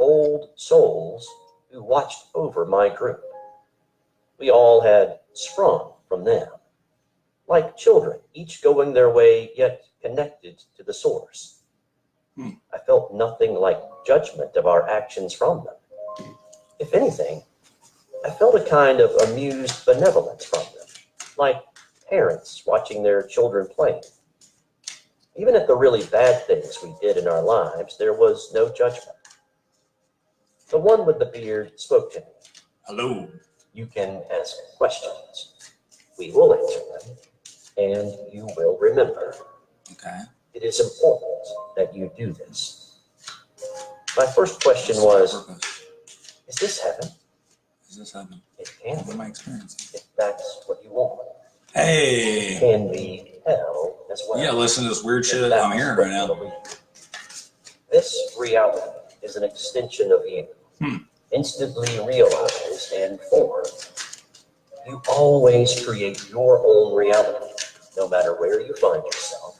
old souls who watched over my group. We all had sprung from them, like children, each going their way, yet connected to the source. I felt nothing like judgment of our actions from them. If anything, I felt a kind of amused benevolence from them, like parents watching their children play. Even at the really bad things we did in our lives, there was no judgment. The one with the beard spoke to me. Hello. You can ask questions. We will answer them, and you will remember. Okay. It is important that you do this. My first question was, is this heaven? Is this heaven? It can What be, am I experiencing? if that's what you want. Hey. It can be hell as well. Yeah, listen to this weird if shit that's I'm hearing what right you now. believe. This reality is an extension of you, instantly realized and formed. You always create your own reality, no matter where you find yourself,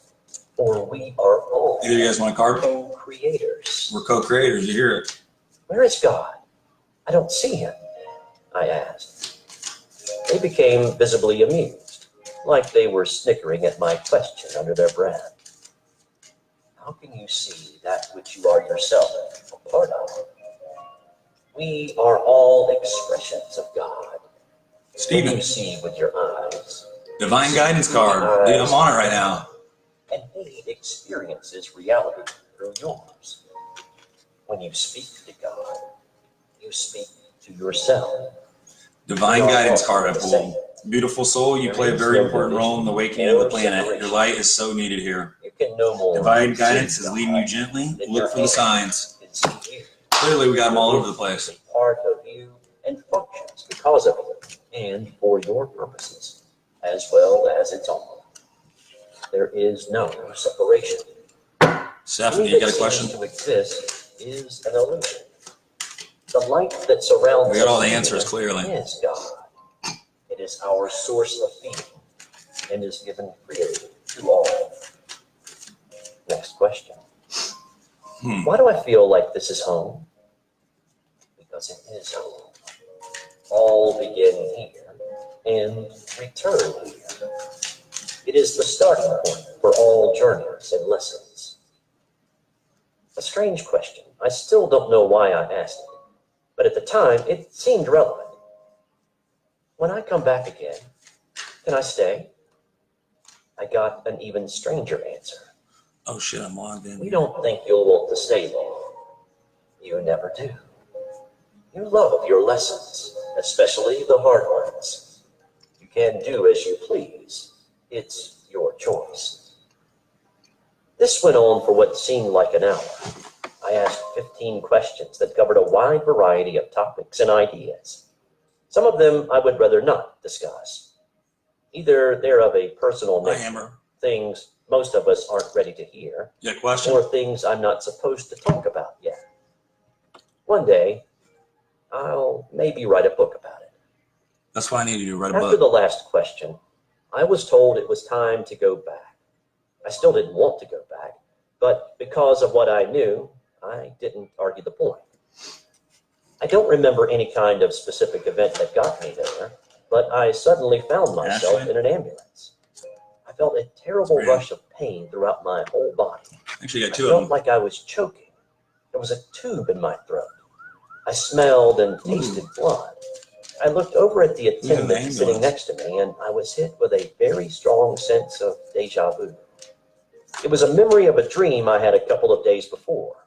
for we are all Either you guys want a card? co-creators. We're co-creators. You hear it? Where is God? I don't see him, I asked. They became visibly amused, like they were snickering at my question under their breath. How can you see that which you are yourself a part of? We are all expressions of God. Stephen. When you see with your eyes. Divine guidance card. Dude, I'm on it right now. And he experiences reality through yours. When you speak to God, you speak to yourself. Divine guidance card I pulled. Beautiful soul, you play a very important role in the awakening of the planet. Your light is so needed here. You can no more Divine guidance is leading you gently. Look for the signs. Clearly, we got them all over the place. Part of you and functions because of you and for your purposes, as well as its own. There is no separation. Stephanie, you got a question? To exist is an illusion. The light that surrounds us. We got all the answers clearly. Is God. It is our source of being and is given freely to all. Next question. Why do I feel like this is home? Because it is home. All begin here and return here. It is the starting point for all journeys and lessons. A strange question. I still don't know why I asked it, but at the time it seemed relevant. When I come back again, can I stay? I got an even stranger answer. Oh shit, I'm logged in. We don't think you'll want to stay long. You never do. You love your lessons, especially the hard ones. You can do as you please. It's your choice. This went on for what seemed like an hour. I asked 15 questions that covered a wide variety of topics and ideas. Some of them I would rather not discuss. Either they're of a personal nature, things most of us aren't ready to hear, or things I'm not supposed to talk about yet. One day, I'll maybe write a book about it. That's why I need you to write a book. After the last question, I was told it was time to go back. I still didn't want to go back, but because of what I knew, I didn't argue the point. I don't remember any kind of specific event that got me there, but I suddenly found myself in an ambulance. I felt a terrible rush of pain throughout my whole body. Actually, I got two of them. I felt like I was choking. There was a tube in my throat. I smelled and tasted blood. I looked over at the attendant sitting next to me, and I was hit with a very strong sense of deja vu. It was a memory of a dream I had a couple of days before.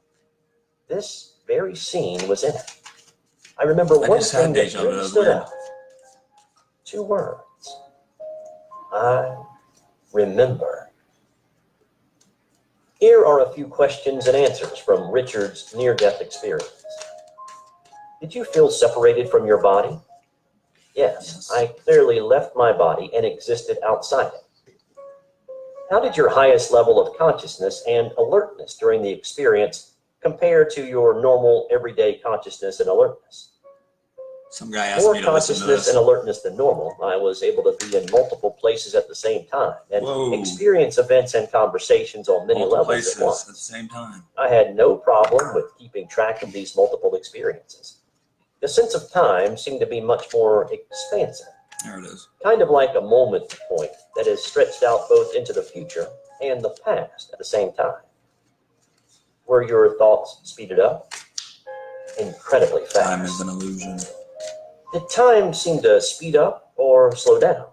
This very scene was in it. I remember one thing that really stood out. 2 words. I remember. Here are a few questions and answers from Richard's near-death experience. Did you feel separated from your body? Yes, I clearly left my body and existed outside it. How did your highest level of consciousness and alertness during the experience compare to your normal everyday consciousness and alertness? Some guy asked More me to listen to consciousness this. and alertness than normal, I was able to be in multiple places at the same time and Whoa. experience events and conversations on many Multiple levels places at once. at the same time. I had no problem with keeping track of these multiple experiences. The sense of time seemed to be much more expansive, There it is. kind of like a moment point that is stretched out both into the future and the past at the same time. Were your thoughts speeded up? Incredibly fast. Time is an illusion. Did time seem to speed up or slow down?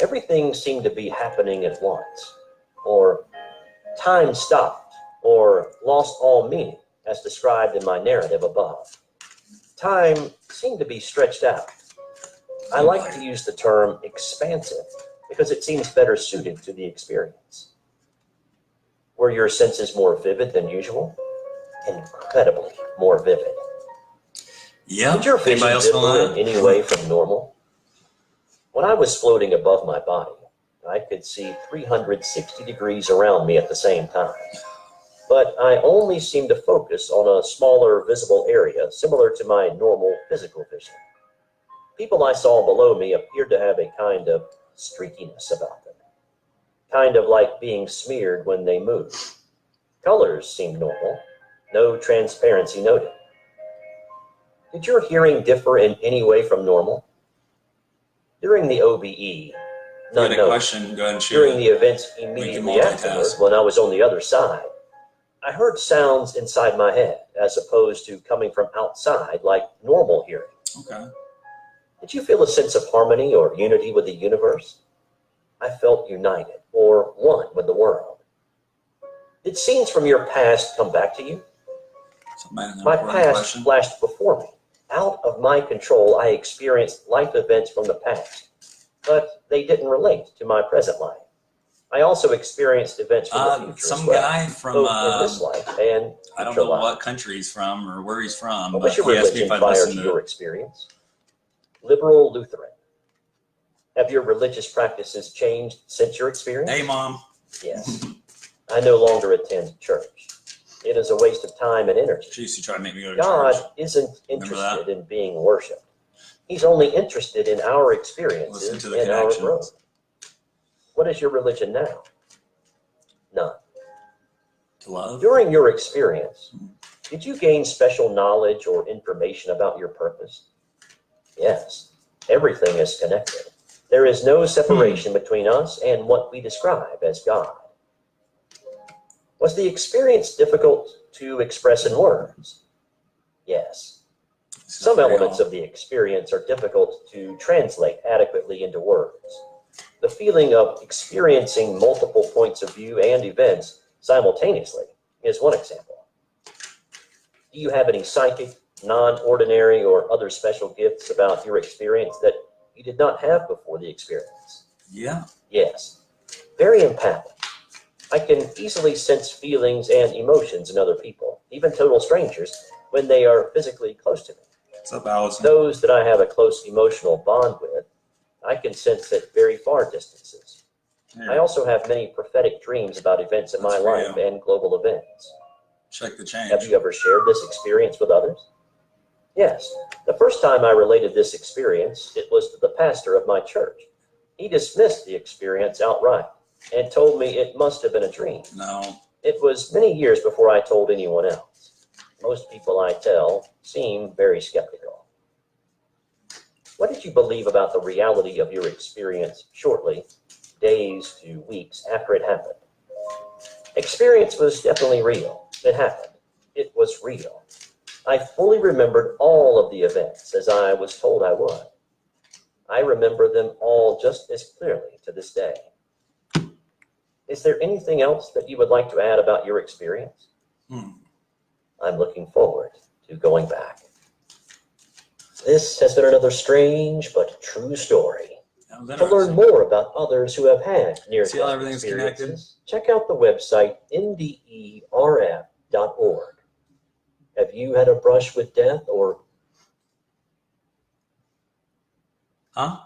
Everything seemed to be happening at once, or time stopped or lost all meaning, as described in my narrative above. Time seemed to be stretched out. I like to use the term expansive because it seems better suited to the experience. Were your senses more vivid than usual? Incredibly more vivid. Yeah. Did your vision Anybody else differ know in that? any way from normal? When I was floating above my body, I could see 360 degrees around me at the same time. But I only seemed to focus on a smaller visible area similar to my normal physical vision. People I saw below me appeared to have a kind of streakiness about them, kind of like being smeared when they moved. Colors seemed normal, no transparency noted. Did your hearing differ in any way from normal? During the OBE, none Good noted. question. Go ahead and shoot During it. the events immediately multitask. afterward, when I was on the other side, I heard sounds inside my head as opposed to coming from outside like normal hearing. Okay. Did you feel a sense of harmony or unity with the universe? I felt united or one with the world. Did scenes from your past come back to you? My past flashed before me. Out of my control, I experienced life events from the past, but they didn't relate to my present life. I also experienced events from the future Some as well, guy from both in this life and I don't future know life. what country he's from or where he's from, What but was your he asked me religion if I'd prior listen to to your experience? Liberal Lutheran. Have your religious practices changed since your experience? Hey, Mom. Yes. I no longer attend church. It is a waste of time and energy. She used to try to make me go to God church. isn't Remember that? interested in being worshipped. He's only interested in our Listen experiences to the and our connections. growth. What is your religion now? None. To love? During your experience, did you gain special knowledge or information about your purpose? Yes. Everything is connected. There is no separation between us and what we describe as God. Was the experience difficult to express in words? Yes. Some elements of the experience are difficult to translate adequately into words. The feeling of experiencing multiple points of view and events simultaneously is one example. Do you have any psychic, non-ordinary, or other special gifts about your experience that you did not have before the experience? Yeah. Yes. Very empathic. I can easily sense feelings and emotions in other people, even total strangers, when they are physically close to me. What's up, Allison? Those that I have a close emotional bond with, I can sense at very far distances. Here, I also have many prophetic dreams about events in my That's for life you. and global events. check the change. Have you ever shared this experience with others? Yes. The first time I related this experience, it was to the pastor of my church. He dismissed the experience outright and told me it must have been a dream. No. It was many years before I told anyone else. Most people I tell seem very skeptical. What did you believe about the reality of your experience shortly, days to weeks after it happened? Experience was definitely real. It happened. It was real. I fully remembered all of the events as I was told I would. I remember them all just as clearly to this day. Is there anything else that you would like to add about your experience? I'm looking forward to going back. This has been another strange but true story. That was To learn interesting. more about others who have had See how near-death everything's connected? experiences, check out the website nderf.org. Have you had a brush with death or... Huh?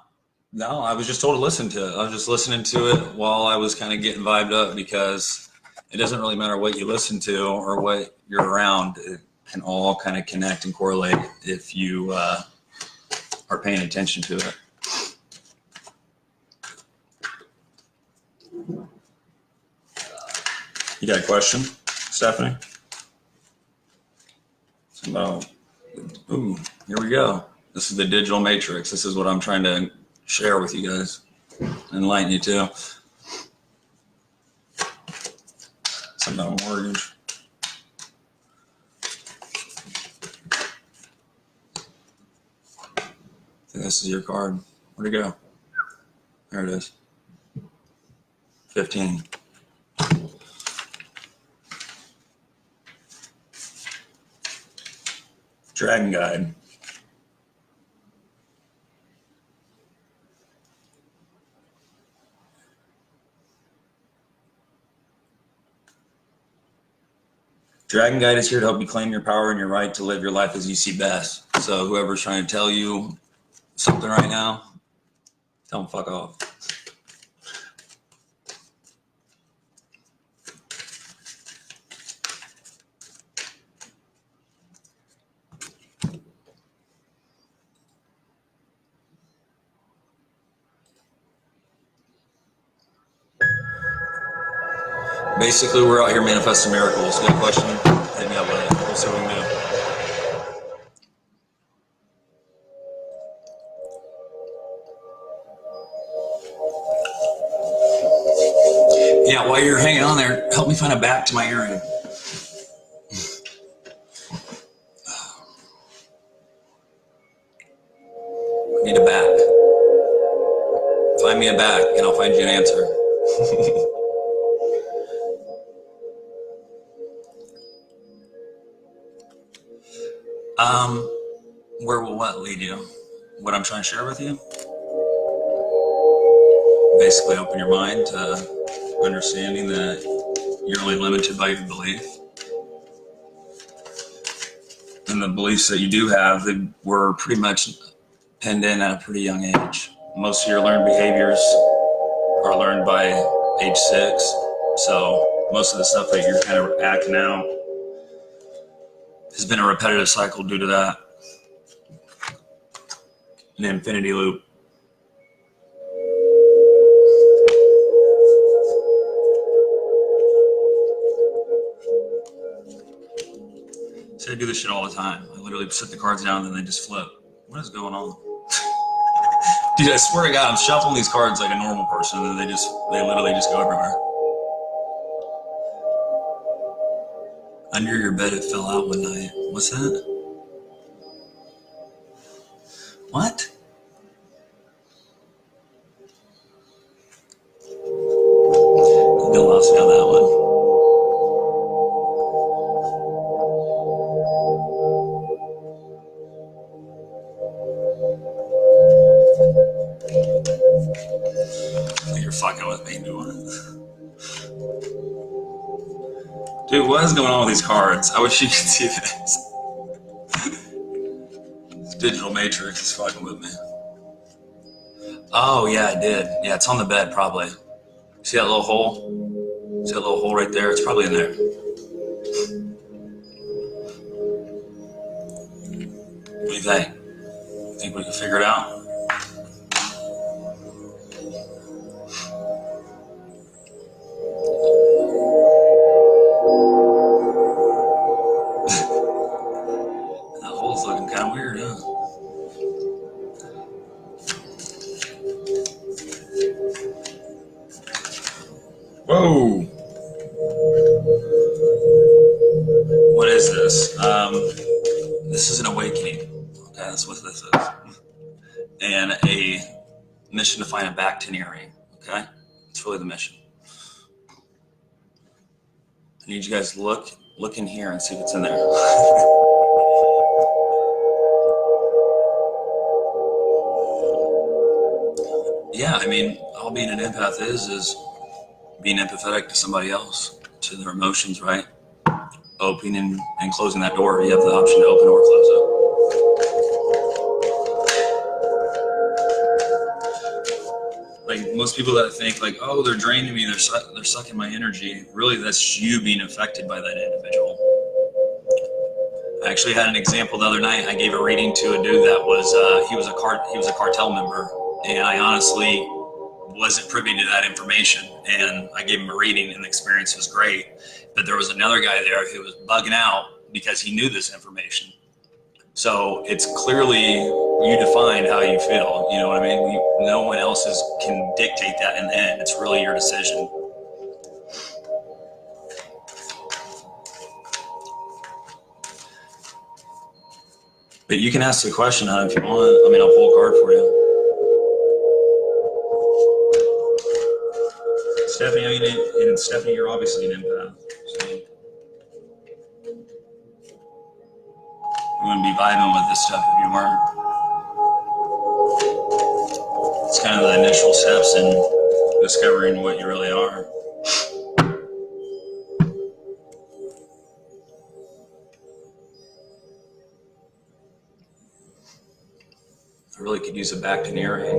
No, I was just told to listen to it. I was just listening to it while I was kind of getting vibed up because it doesn't really matter what you listen to or what you're around. can all kind of connect and correlate if you are paying attention to it. You got a question, Stephanie? About, ooh, here we go. This is the digital matrix. This is what I'm trying to share with you guys, enlighten you to. Something about a mortgage. I think this is your card. Where'd it go? There it is. 15. Dragon Guide. Dragon Guide is here to help you claim your power and your right to live your life as you see best. So whoever's trying to tell you something right now, tell them fuck off. Basically, we're out here manifesting miracles. Got a question? Hit me up with it. We'll see what we can do. Yeah, while you're hanging on there, help me find a back to my earring. I need a back. Find me a back, and I'll find you an answer. Where will what lead you? What I'm trying to share with you? Basically open your mind to understanding that you're only limited by your belief. And the beliefs that you do have, they were pretty much pinned in at a pretty young age. Most of your learned behaviors are learned by age 6. So most of the stuff that you're kind of acting out has been a repetitive cycle due to that. An infinity loop. So I do this shit all the time. I literally set the cards down and then they just flip. What is going on? Dude, I swear to God, I'm shuffling these cards like a normal person and then they literally just go everywhere. Under your bed it fell out one night. What's that? What? Bill lost me on that one. You're fucking with me, doing it. Dude, what is going on with these cards? I wish you could see this. This digital matrix is fucking with me. Oh, yeah, I did. Yeah, it's on the bed, probably. See that little hole? See that little hole right there? It's probably in there. What do you think? Think we can figure it out? That hole's looking kind of weird, huh? Whoa! What is this? This is an awakening. Okay, that's what this is. And a mission to find a back to earring. Okay? It's really the mission. I need you guys to look in here and see what's in there. Yeah, I mean, all being an empath is being empathetic to somebody else, to their emotions, right? Opening and closing that door. You have the option to open or close it. Like most people that think like, oh, they're draining me, they're sucking my energy. Really, that's you being affected by that individual. I I actually had an example the other night. I gave a reading to a dude that was he was a cartel member, and I honestly wasn't privy to that information. And I gave him a reading, and the experience was great. But there was another guy there who was bugging out because he knew this information. So it's clearly you define how you feel. You know what I mean? No one else can dictate that in the end. It's really your decision. But you can ask the question if you want. I mean, I'll pull a card for you. Stephanie, you're obviously an empath. So you wouldn't be vibing with this stuff if you weren't. It's kind of the initial steps in discovering what you really are. I really could use a back to narrate.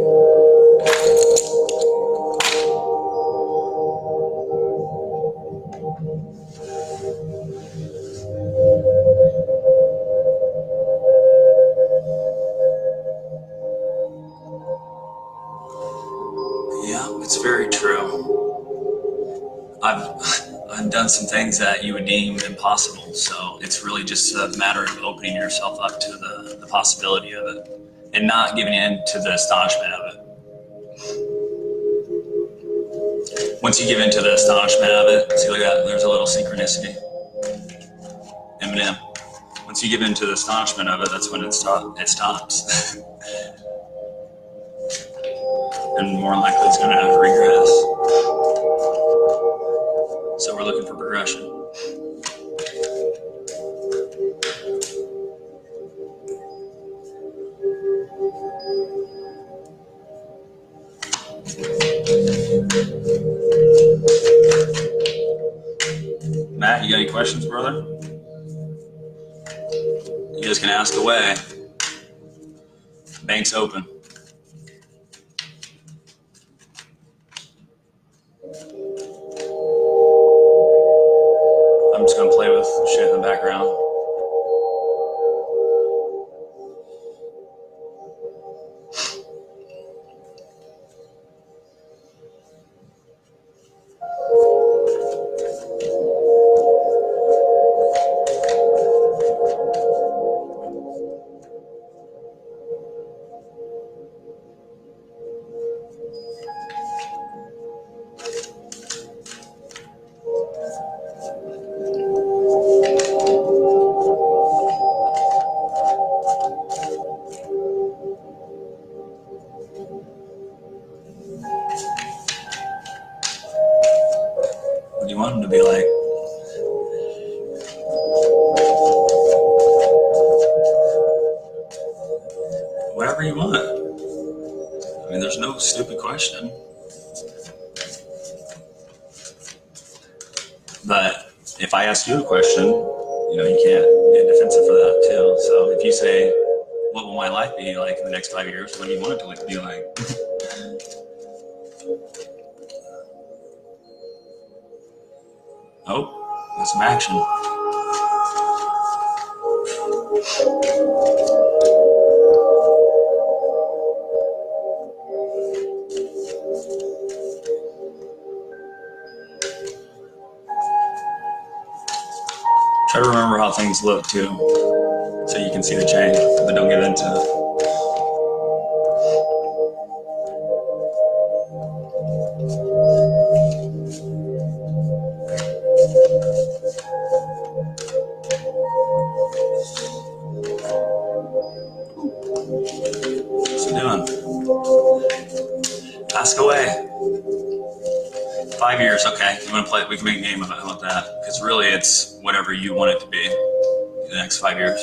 Yeah, it's very true. I've done some things that you would deem impossible, so it's really just a matter of opening yourself up to the possibility of it and not giving in to the astonishment of it. Once you give in to the astonishment of it, see, look at that, there's a little synchronicity. Eminem. Once you give in to the astonishment of it, that's when it stops. And more likely it's going to regress. So we're looking for progression. Matt, you got any questions, brother? You guys can ask away. Bank's open. I'm just gonna play with shit in the background. What do you want him to be like? Whatever you want. I mean, there's no stupid question. But if I ask you a question, you can't get defensive for that too. So if you say, what will my life be like in the next 5 years? What do you want it to be like? Oh, there's some action. Try to remember how things look too, so you can see the change, but don't get into it. What's he doing? Ask away. 5 years, okay. You want to play? We can make a game of it. How about that? Because really, it's whatever you want it to be in the next 5 years.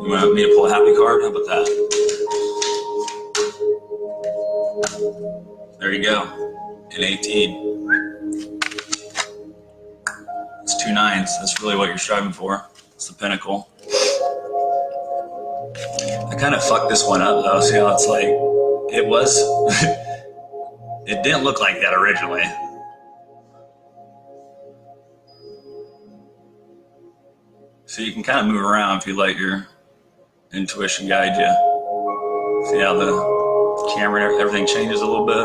You want me to pull a happy card? How about that? There you go. An 18. It's 2 9s. That's really what you're striving for. It's the pinnacle. I kind of fucked this one up though. See how it's like, it was, it didn't look like that originally. So you can kind of move around if you let your intuition guide you. See how the camera, everything changes a little bit?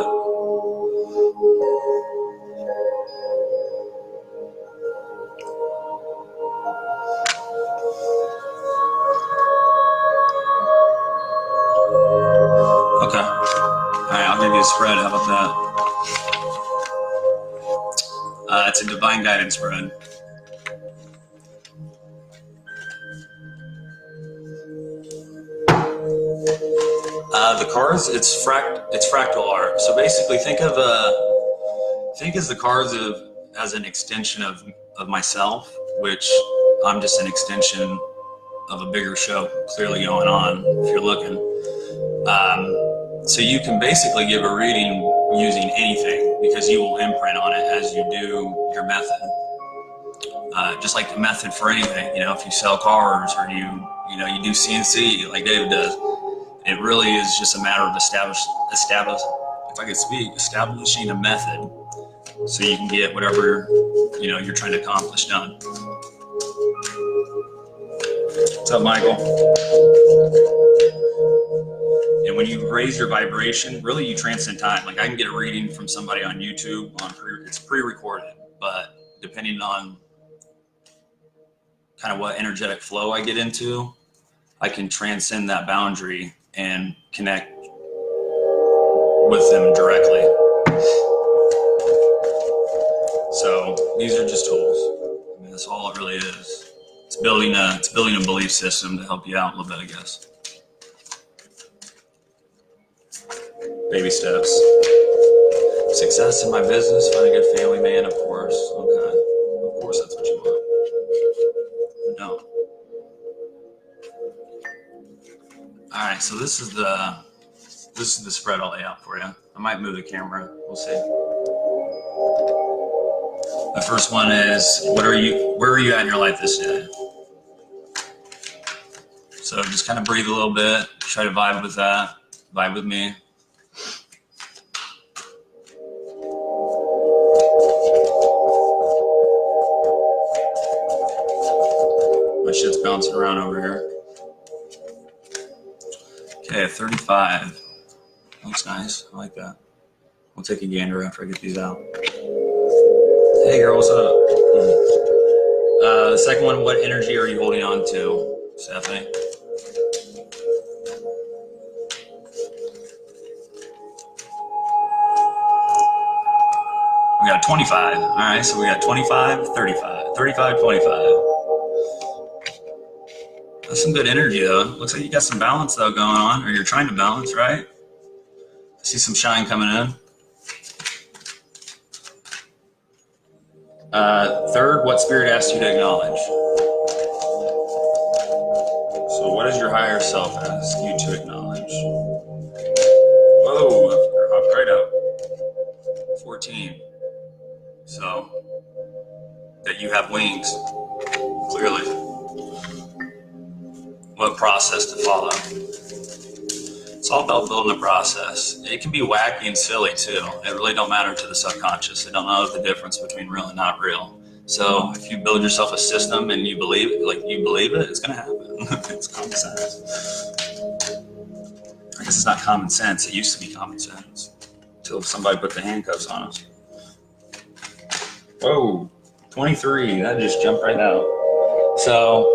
Okay. All right, I'll give you a spread. How about that? It's a divine guidance spread. The cards, it's fractal art. So basically, think as the cards as an extension of myself, which I'm just an extension of a bigger show clearly going on. If you're looking, so you can basically give a reading using anything because you will imprint on it as you do your method. Just like the method for anything, if you sell cars or you do CNC like David does. It really is just a matter of establishing a method so you can get whatever you're trying to accomplish done. What's up, Michael? And when you raise your vibration, really you transcend time. Like I can get a reading from somebody on YouTube it's pre-recorded, but depending on kind of what energetic flow I get into, I can transcend that boundary and connect with them directly. So these are just tools. I mean, that's all it really is. It's building a belief system to help you out a little bit, I guess. Baby steps. Success in my business, find a good family man, of course. Okay. Of course that's what you want. No. All right, so this is the spread I'll lay out for you. I might move the camera. We'll see. The first one is, where are you at in your life this day? So just kind of breathe a little bit. Try to vibe with that. Vibe with me. My shit's bouncing around over here. Okay, 35. Looks nice. I like that. We'll take a gander after I get these out. Hey girl, what's up? The second one, what energy are you holding on to, Stephanie? We got 25. All right, so we got 25, 35, 35, 25. That's some good energy though. Looks like you got some balance though going on, or you're trying to balance, right? I see some shine coming in. Third, what spirit asked you to acknowledge? So what does your higher self ask you to acknowledge? Whoa, hopped right up. 14. So, that you have wings, clearly. What process to follow? It's all about building a process. It can be wacky and silly too. It really don't matter to the subconscious. They don't know the difference between real and not real. So if you build yourself a system and you believe it, it's gonna happen. It's common sense. I guess it's not common sense. It used to be common sense until somebody put the handcuffs on us. Whoa, 23. That just jumped right out. So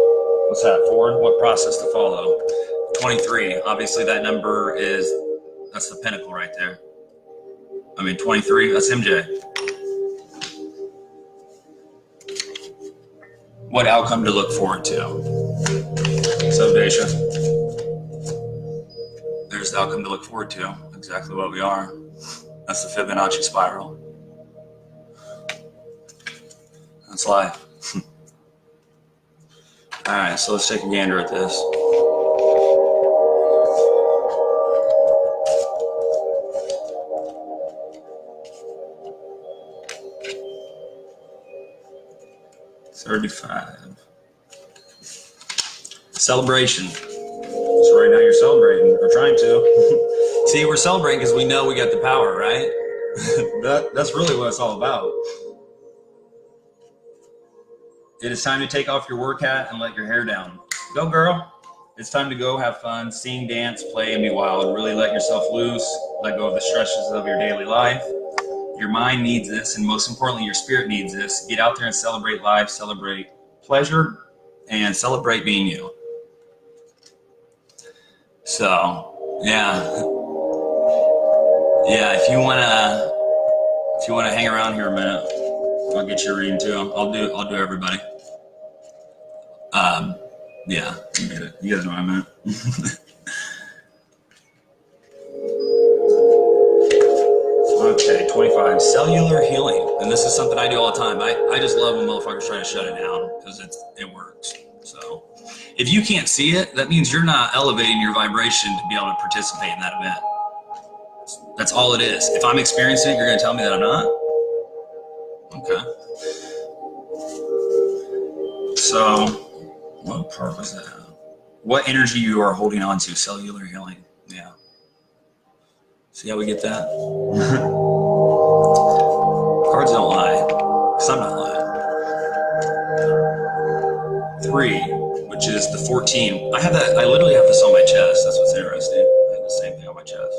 what's that for? What process to follow? 23. Obviously, that number that's the pinnacle right there. I mean, 23. That's MJ. What outcome to look forward to? So, Daisha. There's the outcome to look forward to. Exactly what we are. That's the Fibonacci spiral. That's life. All right, so let's take a gander at this. $35. Celebration. So right now you're celebrating, or trying to. See, we're celebrating because we know we got the power, right? That's really what it's all about. It is time to take off your work hat and let your hair down. Go, girl. It's time to go have fun, sing, dance, play, and be wild. Really let yourself loose. Let go of the stresses of your daily life. Your mind needs this, and most importantly, your spirit needs this. Get out there and celebrate life, celebrate pleasure, and celebrate being you. So, yeah. If you wanna hang around here a minute, I'll get you a reading too. I'll do everybody. Yeah, you get it. You guys know what I meant. Okay, 25, cellular healing. And this is something I do all the time. I just love when motherfuckers try to shut it down because it works. So if you can't see it, that means you're not elevating your vibration to be able to participate in that event. That's all it is. If I'm experiencing it, you're going to tell me that I'm not? Okay. So what part was that? What energy you are holding on to, cellular healing. Yeah. See how we get that? Cards don't lie, because I'm not lying. 3, which is the 14. I have that. I literally have this on my chest. That's what's interesting. I have the same thing on my chest.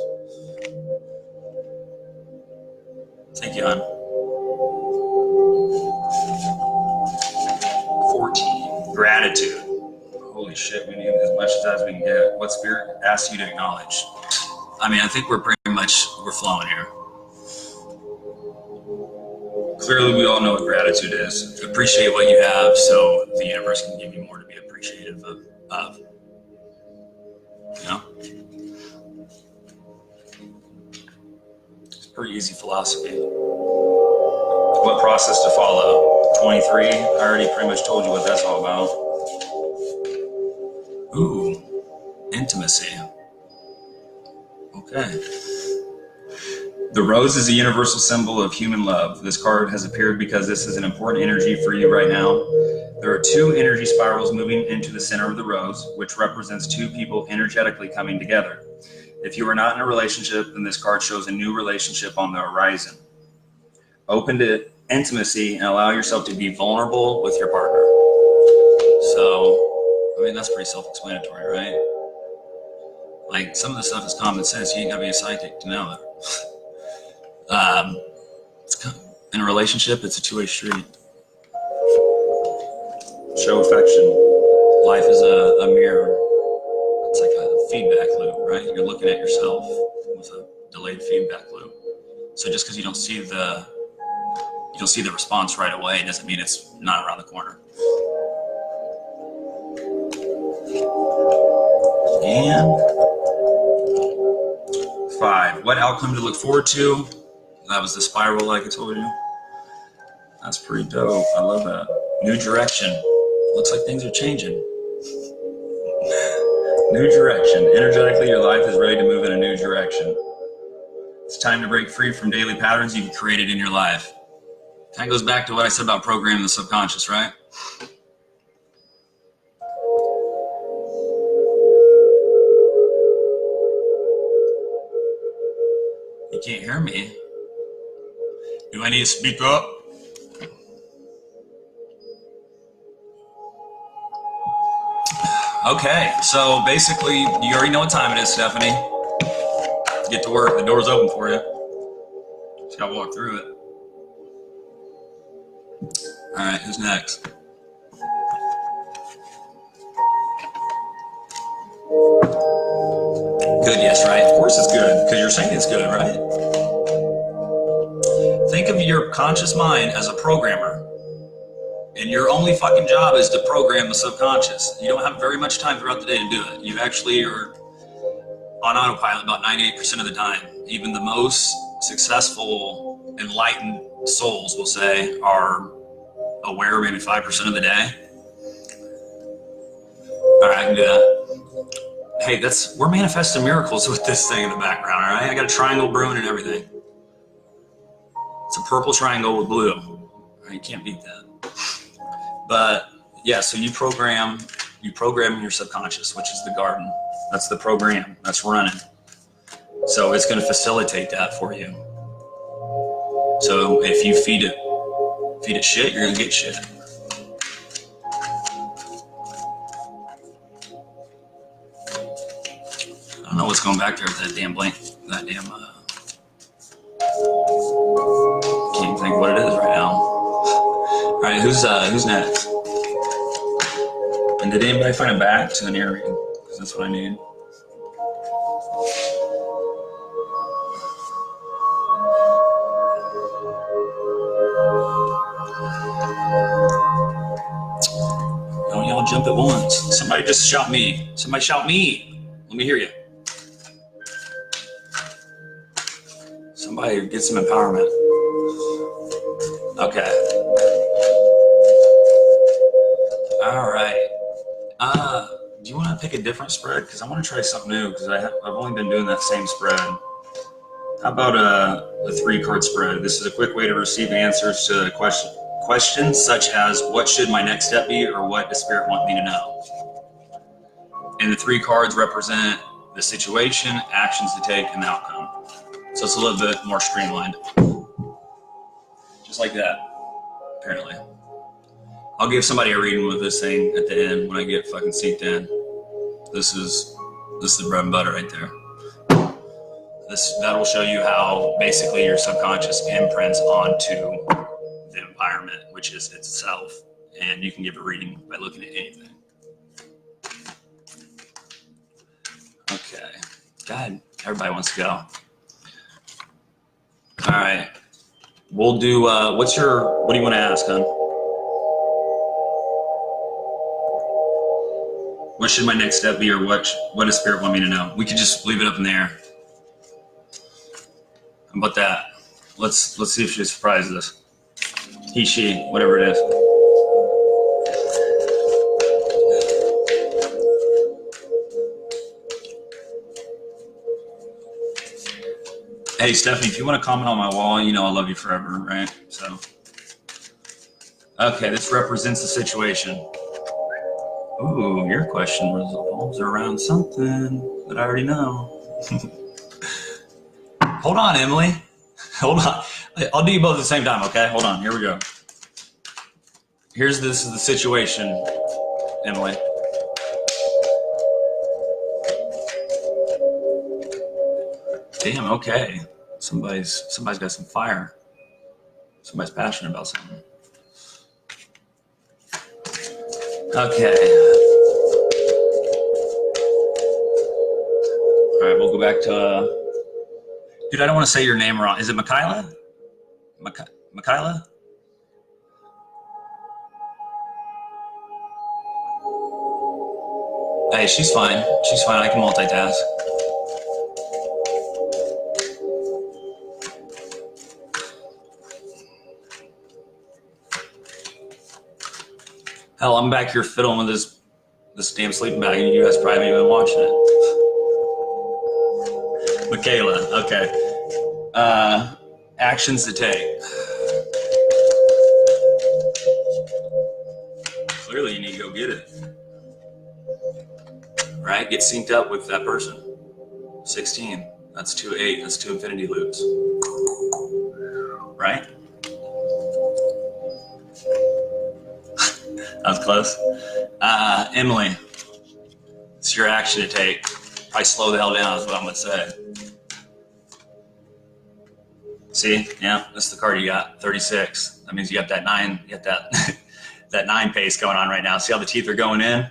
Thank you, hon. 14. Gratitude. Holy shit, we need as much as we can get. What spirit asks you to acknowledge? I mean, I think we're flowing here. Clearly, we all know what gratitude is. Appreciate what you have so the universe can give you more to be appreciative of. You know? It's pretty easy philosophy. What process to follow? 23, I already pretty much told you what that's all about. Ooh, intimacy. Okay. The rose is a universal symbol of human love. This card has appeared because this is an important energy for you right now. There are 2 energy spirals moving into the center of the rose, which represents 2 people energetically coming together. If you are not in a relationship, then this card shows a new relationship on the horizon. Open to intimacy and allow yourself to be vulnerable with your partner. So, I mean, that's pretty self-explanatory, right? Like, some of the stuff is common sense. You ain't gotta be a psychic to know it. In a relationship, it's a two-way street. Show affection. Life is a mirror. It's like a feedback loop, right? You're looking at yourself with a delayed feedback loop. So just because you don't see the response right away doesn't mean it's not around the corner. And 5, what outcome to look forward to? That was the spiral, like I told you. That's pretty dope. I love that. New direction. Looks like things are changing. New direction. Energetically, your life is ready to move in a new direction. It's time to break free from daily patterns you've created in your life. Kind of goes back to what I said about programming the subconscious, right? You can't hear me. Do I need to speak up? Okay, so basically, you already know what time it is, Stephanie. Get to work. The door's open for you. Just gotta walk through it. All right, who's next? Good, yes, right? Of course it's good, because you're saying it's good, right? Think of your conscious mind as a programmer. And your only fucking job is to program the subconscious. You don't have very much time throughout the day to do it. You actually are on autopilot about 98% of the time. Even the most successful, enlightened souls, will say, are aware maybe 5% of the day. All right, I can do that. Hey, we're manifesting miracles with this thing in the background, all right? I got a triangle brewing and everything. It's a purple triangle with blue. All right, you can't beat that. But yeah, so you program your subconscious, which is the garden. That's the program that's running. So it's going to facilitate that for you. So if you feed it shit, you're going to get shit. don't know what's going back there with that damn blank. That damn. Can't even think of what it is right now. All right, who's next? And did anybody find a back to an earring? Because that's what I need. Don't y'all jump at once. Somebody just shout me. Somebody shout me. Let me hear you. Somebody get some empowerment. Okay. All right. Do you want to pick a different spread? Because I want to try something new. Because I've only been doing that same spread. How about a 3-card spread? This is a quick way to receive answers to questions such as what should my next step be, or what does Spirit want me to know? And the 3 cards represent the situation, actions to take, and the outcome. So it's a little bit more streamlined. Just like that, apparently. I'll give somebody a reading with this thing at the end when I get fucking seeked in. This is the bread and butter right there. That'll show you how basically your subconscious imprints onto the environment, which is itself. And you can give a reading by looking at anything. Okay. God, everybody wants to go. All right. We'll do, what do you want to ask, hon? What should my next step be, or what does Spirit want me to know? We could just leave it up in the air. How about that? Let's see if she surprises us. He, she, whatever it is. Hey, Stephanie, if you want to comment on my wall, you know I love you forever, right? So, okay, this represents the situation. Ooh, your question revolves around something that I already know. Hold on, Emily. Hold on. I'll do you both at the same time, okay? Hold on. Here we go. This is the situation, Emily. Damn, okay. Somebody's got some fire. Somebody's passionate about something. Okay. All right, we'll go back to, dude, I don't want to say your name wrong. Is it Michaela? Michaela? Hey, she's fine. She's fine. I can multitask. Hell, I'm back here fiddling with this damn sleeping bag, and you guys probably haven't even watching it. Michaela, okay. Actions to take. Clearly, you need to go get it. Right? Get synced up with that person. 16. That's 2 8. That's 2 infinity loops. Right? That was close. Emily, it's your action to take. Probably slow the hell down is what I'm going to say. See? Yeah, that's the card you got. 36. That means you got that 9. You got that that 9 pace going on right now. See how the teeth are going in?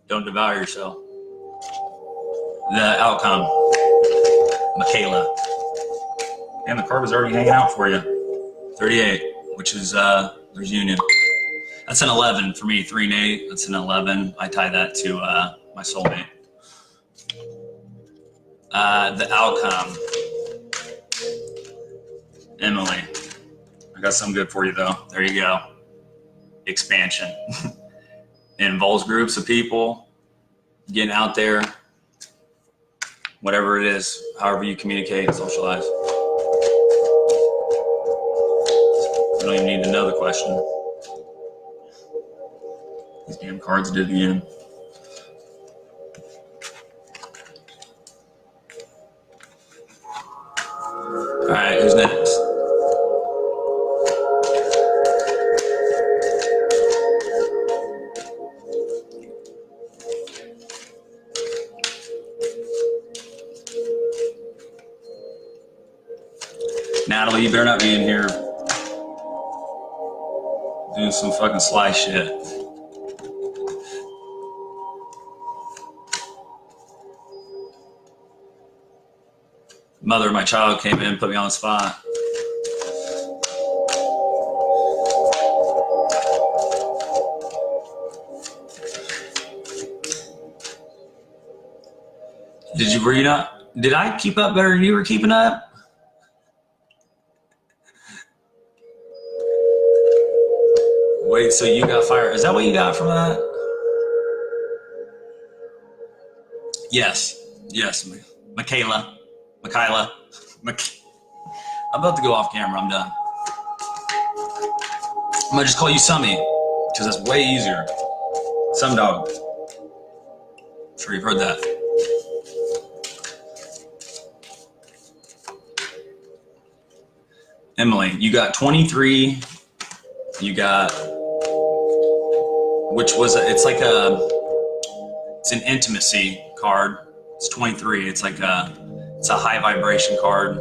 Don't devour yourself. The outcome. Michaela. And the card was already hanging out for you. 38, which is there's union. That's an 11 for me. 3 and 8. That's an 11. I tie that to my soulmate. The outcome. Emily. I got something good for you though. There you go. Expansion. It involves groups of people getting out there. Whatever it is, however you communicate and socialize. You don't even need to know the question. These damn cards did it again. All right, who's next? Natalie, you better not be in here doing some fucking sly shit. Mother of my child came in and put me on the spot. Were you not, did I keep up better than you were keeping up? Wait, so you got fired. Is that what you got from that? Yes. Michaela. I'm about to go off camera. I'm done. I'm gonna just call you Summy, because that's way easier. Some dog. I'm sure you've heard that. Emily, you got 23. You got, which was it's an intimacy card. It's 23. It's like it's a high vibration card.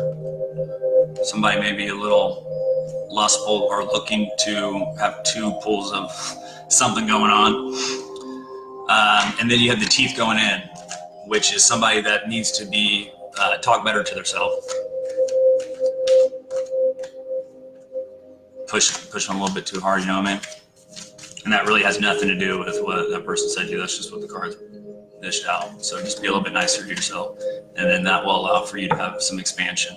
Somebody may be a little lustful or looking to have two pulls of something going on. And then you have the teeth going in, which is somebody that needs to be talk better to themselves. Push on a little bit too hard, you know what I mean? And that really has nothing to do with what that person said to you. That's just what the card's dished out. So just be a little bit nicer to yourself. And then that will allow for you to have some expansion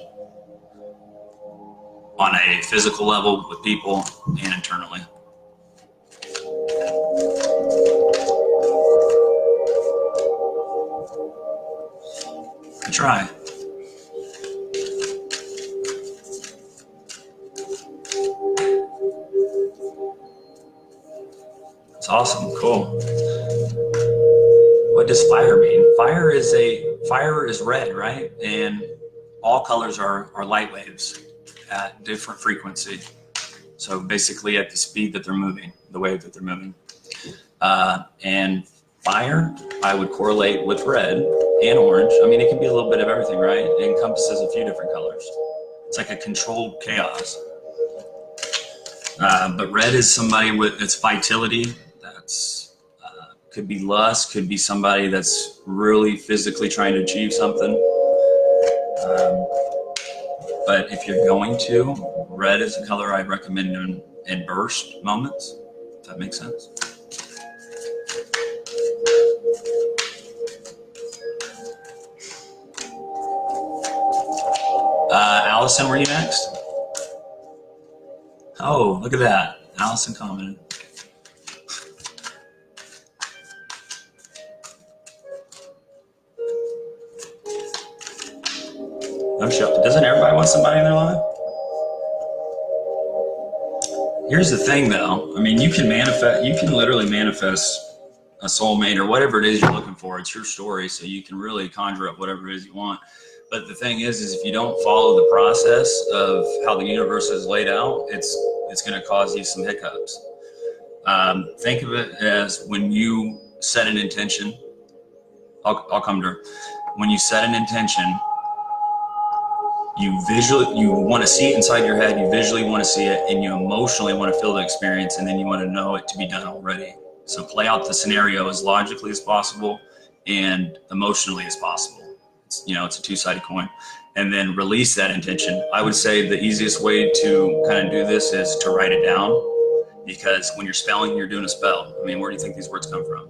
on a physical level with people and internally. Good try. It's awesome, cool. What does fire mean? Fire is red, right? And all colors are light waves at different frequency. So basically at the speed that they're moving, the wave that they're moving. And fire, I would correlate with red and orange. I mean, it can be a little bit of everything, right? It encompasses a few different colors. It's like a controlled chaos. But red is somebody with its vitality. That's could be lust, could be somebody that's really physically trying to achieve something. But if you're going to, red is a color I recommend in burst moments. If that makes sense. Allison, were you next? Oh, look at that. Allison commented. No show. Doesn't everybody want somebody in their life? Here's the thing though. I mean, you can literally manifest a soulmate or whatever it is you're looking for. It's your story, so you can really conjure up whatever it is you want. But the thing is if you don't follow the process of how the universe is laid out, it's going to cause you some hiccups. Think of it as when you set an intention. I'll come to her. When you set an intention, you want to see it inside your head, you visually want to see it, and you emotionally want to feel the experience, and then you want to know it to be done already. So play out the scenario as logically as possible and emotionally as possible. It's a two-sided coin. And then release that intention. I would say the easiest way to kind of do this is to write it down, because when you're spelling, you're doing a spell. I mean, where do you think these words come from?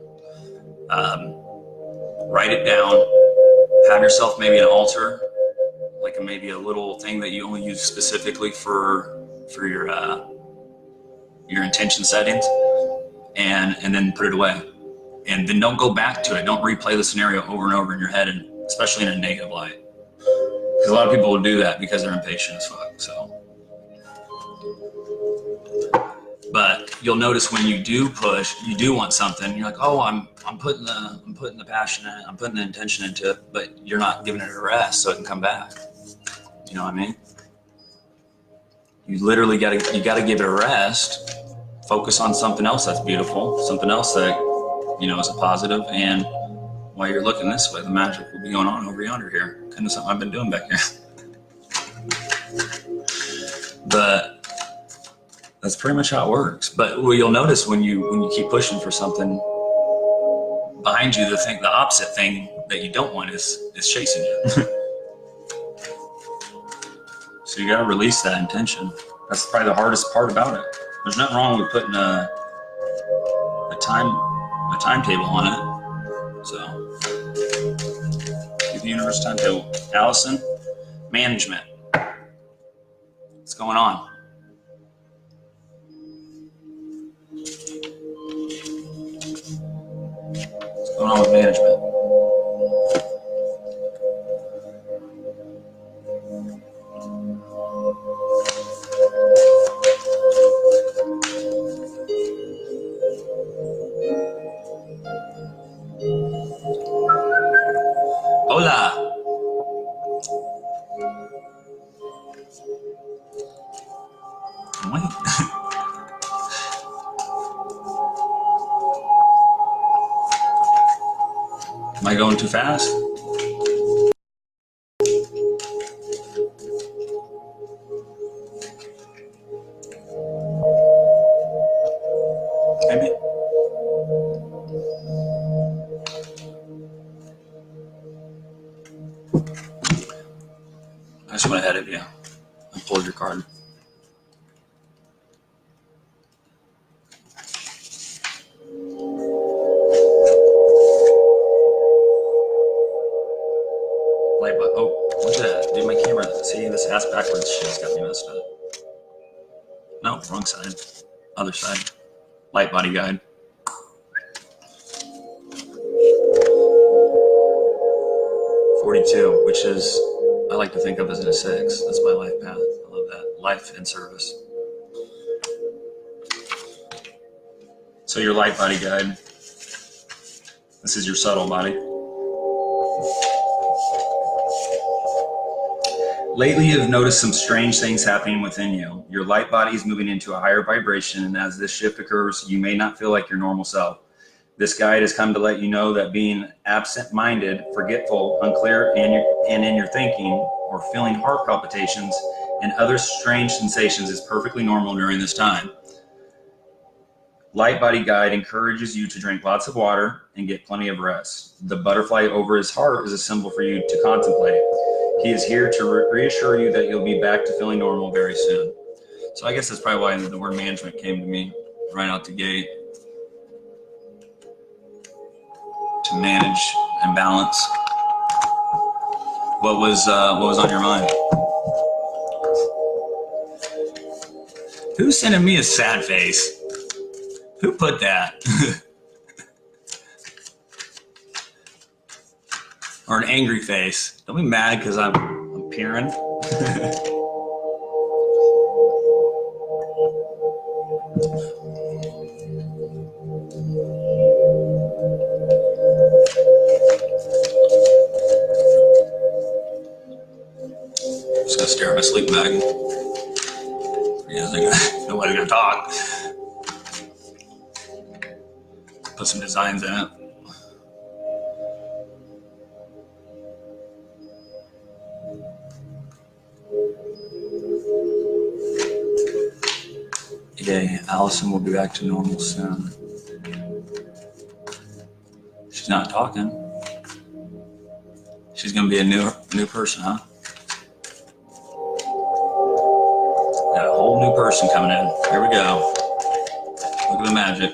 Write it down. Have yourself maybe an altar, like maybe a little thing that you only use specifically for your intention settings, and then put it away. And then don't go back to it. Don't replay the scenario over and over in your head, and especially in a negative light. Because a lot of people will do that because they're impatient as fuck. So, but you'll notice when you do push, you do want something. You're like, oh, I'm putting the passion in it, I'm putting the intention into it, but you're not giving it a rest so it can come back. You know what I mean? You literally gotta give it a rest. Focus on something else that's beautiful, something else that is a positive, and while you're looking this way, the magic will be going on over yonder here. Kind of something I've been doing back here. But that's pretty much how it works. But what you'll notice when you keep pushing for something behind you, the opposite thing that you don't want is chasing you. So you gotta release that intention. That's probably the hardest part about it. There's nothing wrong with putting a timetable on it. So give the universe timetable. Allison, management. What's going on? What's going on with management? Hola. Wait. Am I going too fast? Maybe. I just went ahead of you. I pulled your card. Light bulb. Oh, what's that? Dude, my camera. See, this ass backwards shit's got me messed up. No, wrong side. Other side. Light body guide. .42, which is, I like to think of as a 6. That's my life path. I love that. Life and service. So your light body guide. This is your subtle body. Lately, you've noticed some strange things happening within you. Your light body is moving into a higher vibration, and as this shift occurs, you may not feel like your normal self. This guide has come to let you know that being absent-minded, forgetful, unclear, and in your thinking, or feeling heart palpitations and other strange sensations is perfectly normal during this time. Light Body Guide encourages you to drink lots of water and get plenty of rest. The butterfly over his heart is a symbol for you to contemplate. He is here to reassure you that you'll be back to feeling normal very soon. So I guess that's probably why the word management came to me right out the gate. To manage and balance. What was on your mind? Who's sending me a sad face? Who put that? Or an angry face? Don't be mad because I'm peering. Just gonna stare at my sleep bag. Nobody's gonna talk. Put some designs in it. Yay, Allison will be back to normal soon. She's not talking. She's gonna be a new person, huh? Got a whole new person coming in. Here we go. Look at the magic.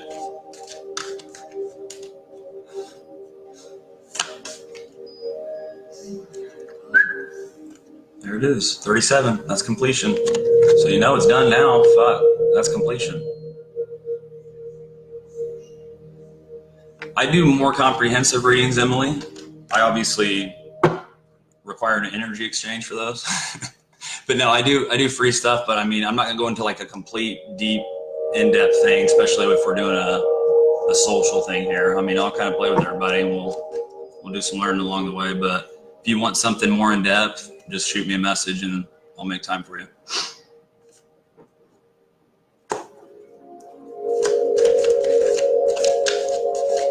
There it is, 37, that's completion. So you know it's done now, fuck, that's completion. I do more comprehensive readings, Emily. I obviously require an energy exchange for those. But no, I do free stuff, but I mean, I'm not gonna go into like a complete, deep, in-depth thing, especially if we're doing a social thing here. I mean, I'll kind of play with everybody and we'll do some learning along the way, but if you want something more in-depth, just shoot me a message and I'll make time for you.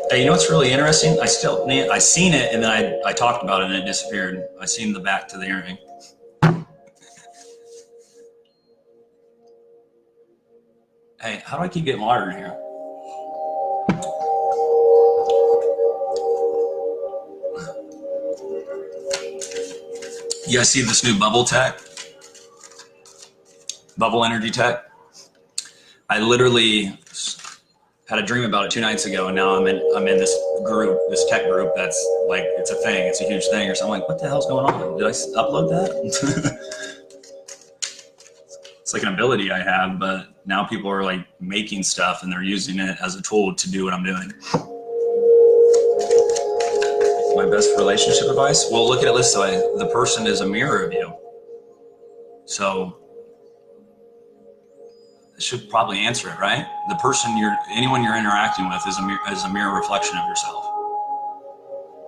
Hey, you know what's really interesting? I seen it and then I talked about it and it disappeared. I seen the back to the earring. Hey, how do I keep getting water in here? You guys see this new bubble tech? Bubble energy tech? I literally had a dream about it 2 nights ago, and now I'm in this group, this tech group that's like, it's a thing, it's a huge thing. Or something. I'm like, what the hell's going on? Did I upload that? It's like an ability I have, but now people are like making stuff and they're using it as a tool to do what I'm doing. My best relationship advice? Well, look at it this way. The person is a mirror of you. So it should probably answer it, right? The person anyone you're interacting with is a mirror reflection of yourself.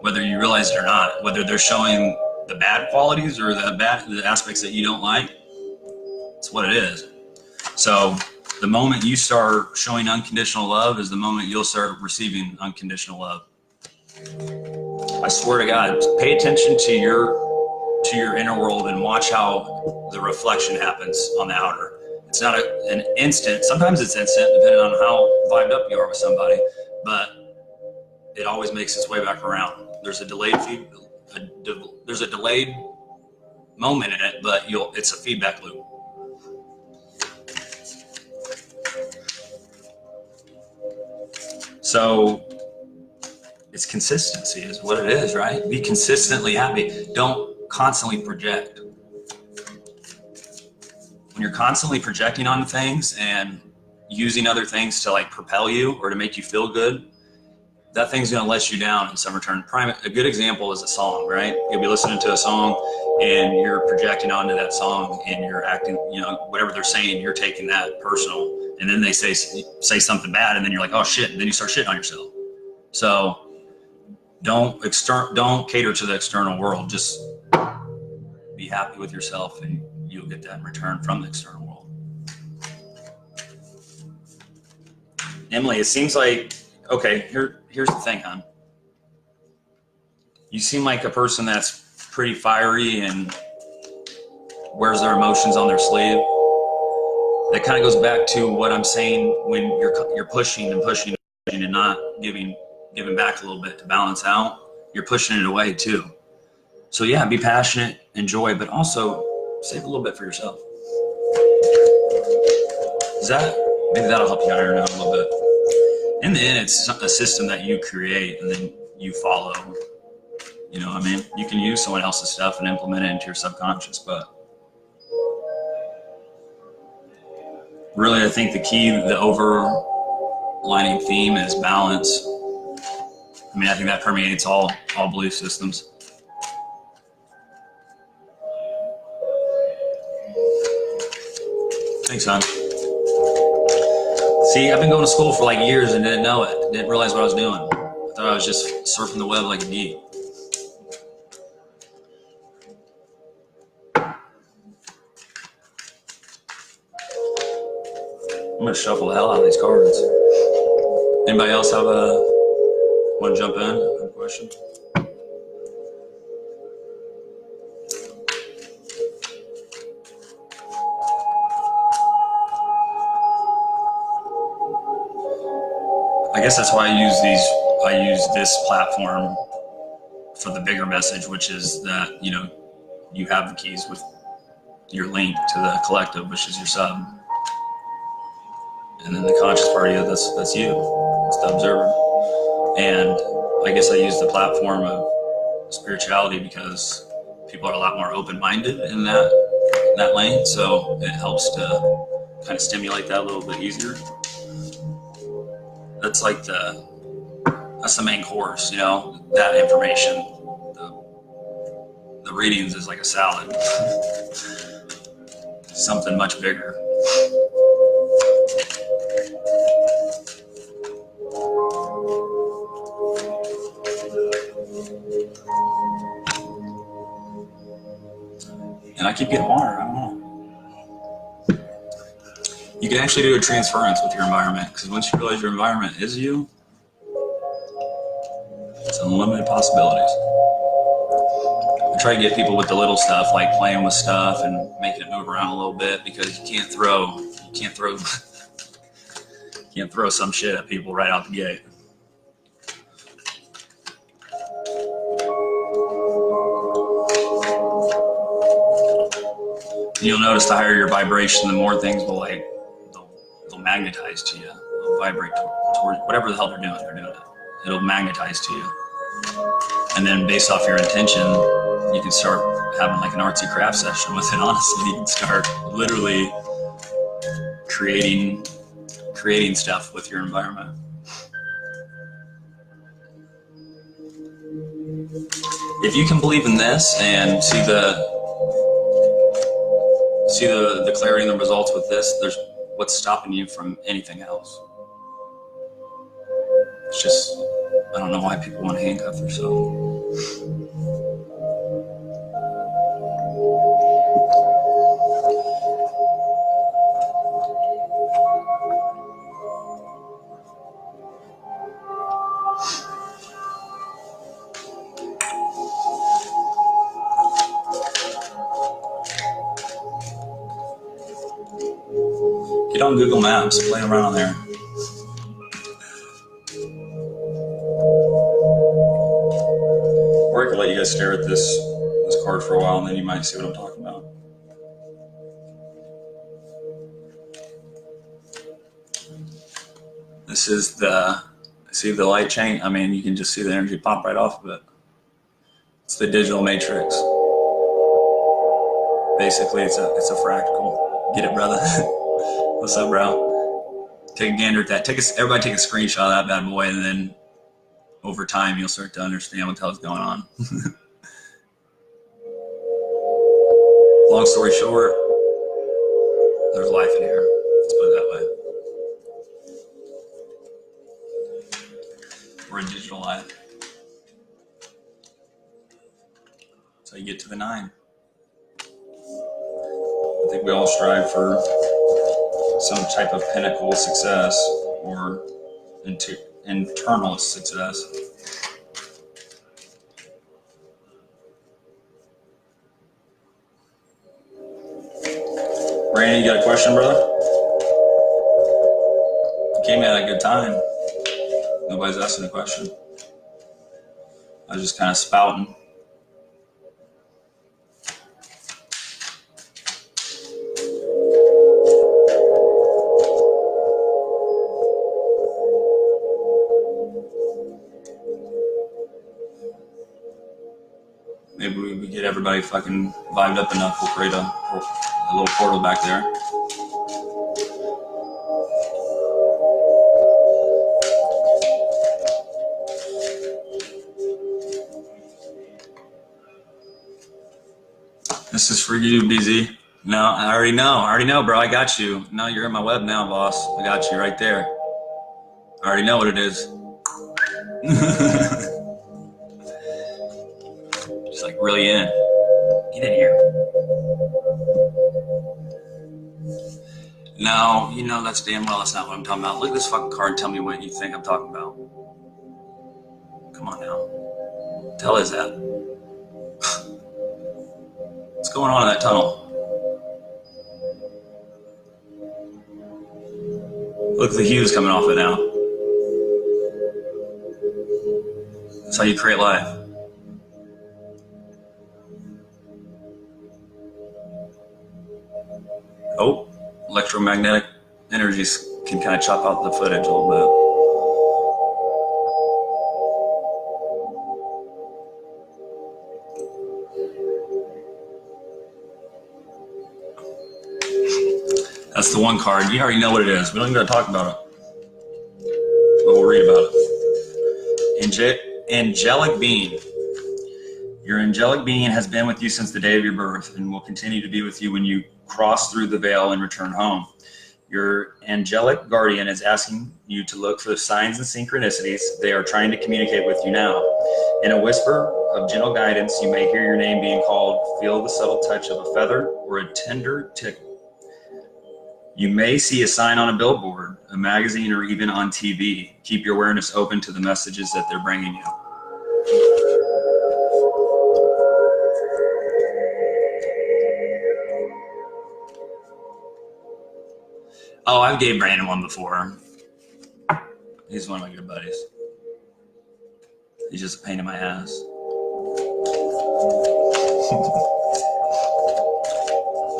Whether you realize it or not, whether they're showing the bad qualities or the aspects that you don't like, it's what it is. So the moment you start showing unconditional love is the moment you'll start receiving unconditional love. I swear to God, pay attention to your inner world and watch how the reflection happens on the outer. It's not an instant. Sometimes it's instant, depending on how vibed up you are with somebody, but it always makes its way back around. There's a delayed there's a delayed moment in it, but it's a feedback loop. So it's consistency is what it is, right? Be consistently happy. Don't constantly project. When you're constantly projecting on things and using other things to like propel you or to make you feel good, that thing's going to let you down in some return. A good example is a song, right? You'll be listening to a song and you're projecting onto that song and you're acting, whatever they're saying, you're taking that personal. And then they say something bad and then you're like, oh shit. And then you start shitting on yourself. So don't cater to the external world. Just be happy with yourself and you'll get that in return from the external world. Emily, it seems like, okay, here's the thing, hon. You seem like a person that's pretty fiery and wears their emotions on their sleeve. That kind of goes back to what I'm saying when you're pushing and pushing and not giving back a little bit to balance out. You're pushing it away too. So yeah, be passionate, enjoy, but also save a little bit for yourself. Maybe that'll help you out here now a little bit. In the end, it's a system that you create and then you follow. You know what I mean? You can use someone else's stuff and implement it into your subconscious, but really, I think the overlining theme is balance. I mean, I think that permeates all belief systems. Thanks, son. See, I've been going to school for like years and didn't know it. Didn't realize what I was doing. I thought I was just surfing the web like a geek. I'm gonna shuffle the hell out of these cards. Anybody else want to jump in? Have a question? I guess that's why I use this platform for the bigger message, which is that, you have the keys with your link to the collective, which is your sub. And then the conscious part of you, that's you. It's the observer. And I guess I use the platform of spirituality because people are a lot more open-minded in that lane. So it helps to kind of stimulate that a little bit easier. That's like that's the main course, that information. The readings is like a salad. Something much bigger. And I keep getting water, I don't know. You can actually do a transference with your environment because once you realize your environment is you, it's unlimited possibilities. I try to get people with the little stuff, like playing with stuff and making it move around a little bit because you can't throw Can't throw some shit at people right out the gate. You'll notice the higher your vibration, the more things will they'll magnetize to you. They'll vibrate toward whatever the hell they're doing it. It'll magnetize to you. And then based off your intention, you can start having like an artsy craft session with it. Honestly, you can start literally creating stuff with your environment. If you can believe in this and see the clarity and the results with this, there's what's stopping you from anything else. It's just, I don't know why people want to handcuff themselves. Get on Google Maps, play around on there. Or I could let you guys stare at this card for a while, and then you might see what I'm talking about. This is see the light chain? I mean, you can just see the energy pop right off of it. It's the digital matrix. Basically, it's a fractal. Get it, brother? What's up, bro? Take a gander at that. Everybody take a screenshot of that bad boy, and then over time you'll start to understand what the hell's going on. Long story short, there's life in here. Let's put it that way. We're a digital life. That's how you get to the 9. I think we all strive for some type of pinnacle success or internal success. Randy, you got a question, brother? You came in at a good time. Nobody's asking a question. I was just kind of spouting. Maybe we get everybody fucking vibed up enough, we'll create a little portal back there. This is for you, BZ. No, I already know, bro. I got you. No, you're in my web now, boss. I got you right there. I already know what it is. Just like really in. Get in here. No, you know that's damn well that's not what I'm talking about. Look at this fucking card and tell me what you think I'm talking about. Come on now. What the hell is that? What's going on in that tunnel? Look at the hues coming off it now. That's how you create life. Oh, electromagnetic energies can kind of chop out the footage a little bit. That's the one card. You already know what it is. We don't even got to talk about it. But we'll read about it. Angelic being. Your angelic being has been with you since the day of your birth and will continue to be with you when you cross through the veil and return home. Your angelic guardian is asking you to look for the signs and synchronicities. They are trying to communicate with you now. In a whisper of gentle guidance, you may hear your name being called, feel the subtle touch of a feather or a tender tickle. You may see a sign on a billboard, a magazine, or even on TV. Keep your awareness open to the messages that they're bringing you. Oh, I've gave Brandon one before. He's one of my good buddies. He's just a pain in my ass.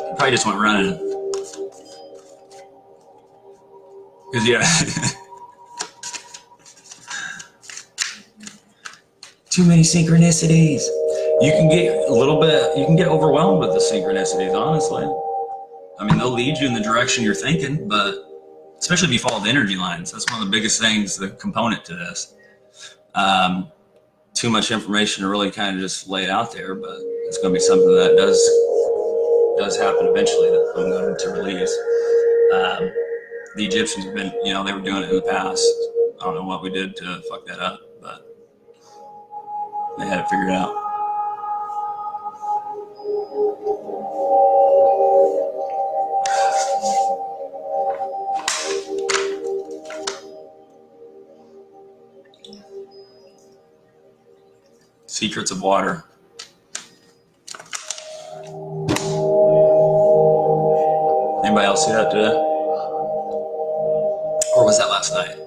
He probably just went running. Cause yeah. Too many synchronicities. You can get a little bit, you can get overwhelmed with the synchronicities, honestly. I mean, they'll lead you in the direction you're thinking, but especially if you follow the energy lines, that's one of the biggest things, the component to this. Too much information to really kind of just lay it out there, but it's going to be something that does happen eventually that I'm going to release. The Egyptians have been, you know, they were doing it in the past. I don't know what we did to fuck that up, but they had it figured out. Secrets of water. Anybody else see that today? Or was that last night?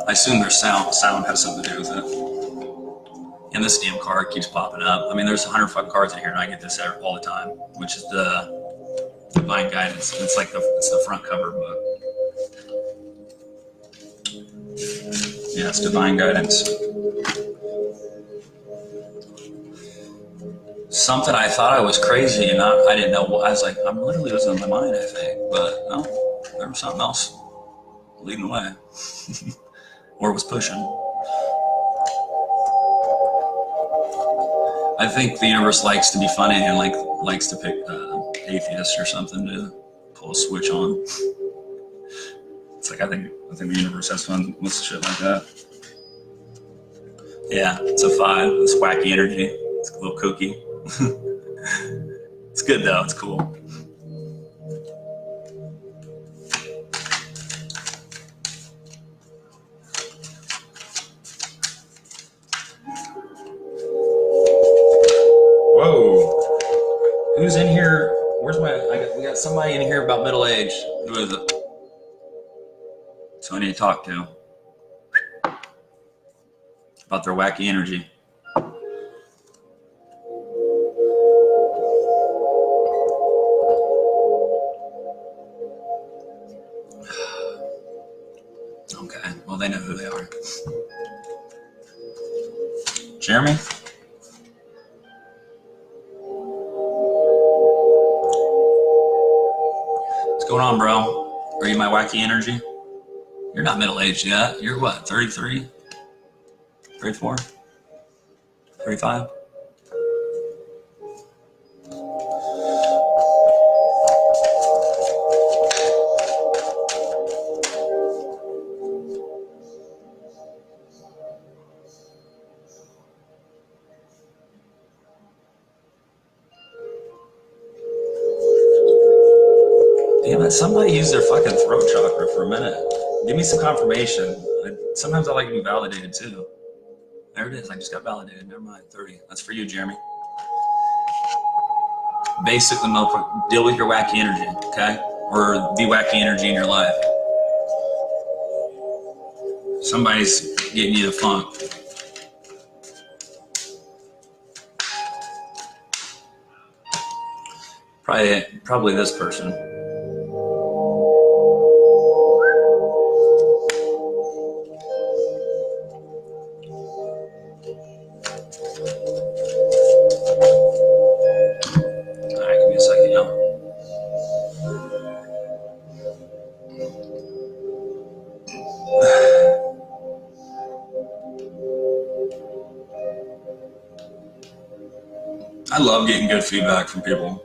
I assume there's sound. Sound has something to do with it. And this damn card keeps popping up. I mean, there's 105 cards in here, and I get this all the time, which is the Divine Guidance. It's like it's the front cover book. Yeah, it's Divine Guidance. Something I thought I was crazy and I didn't know. I was like, I'm literally losing my mind, I think. But no, there was something else leading the way. Or was pushing. I think the universe likes to be funny and likes to pick atheists or something to pull a switch on. It's like I think the universe has fun with shit like that. Yeah, it's a 5. It's wacky energy. It's a little kooky. It's good though. It's cool. Whoa. Who's in here? Where's we got somebody in here about middle age. Who is it? So I need to talk to about their wacky energy. Okay, well they know who they are. Jeremy? What's going on, bro? Are you my wacky energy? You're not middle-aged yet. You're what, 33? 34? 35? Damn it, somebody use their fucking throat chakra for a minute. Give me some confirmation. Sometimes I like to be validated too. There it is, I just got validated. Never mind, 30. That's for you, Jeremy. Basically, motherfucker, deal with your wacky energy, okay? Or the wacky energy in your life. Somebody's getting you the funk. Probably this person. I love getting good feedback from people.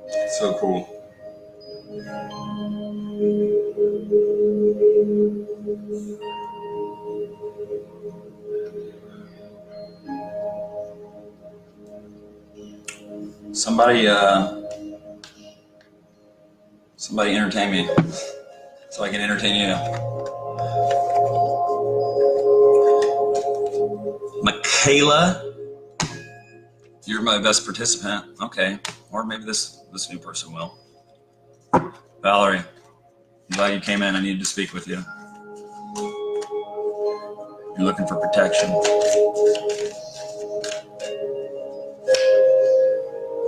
It's so cool. Somebody entertain me so I can entertain you. Michaela, You're my best participant. Okay. Or maybe this new person will. Valerie, I'm glad you came in. I needed to speak with you. You're looking for protection.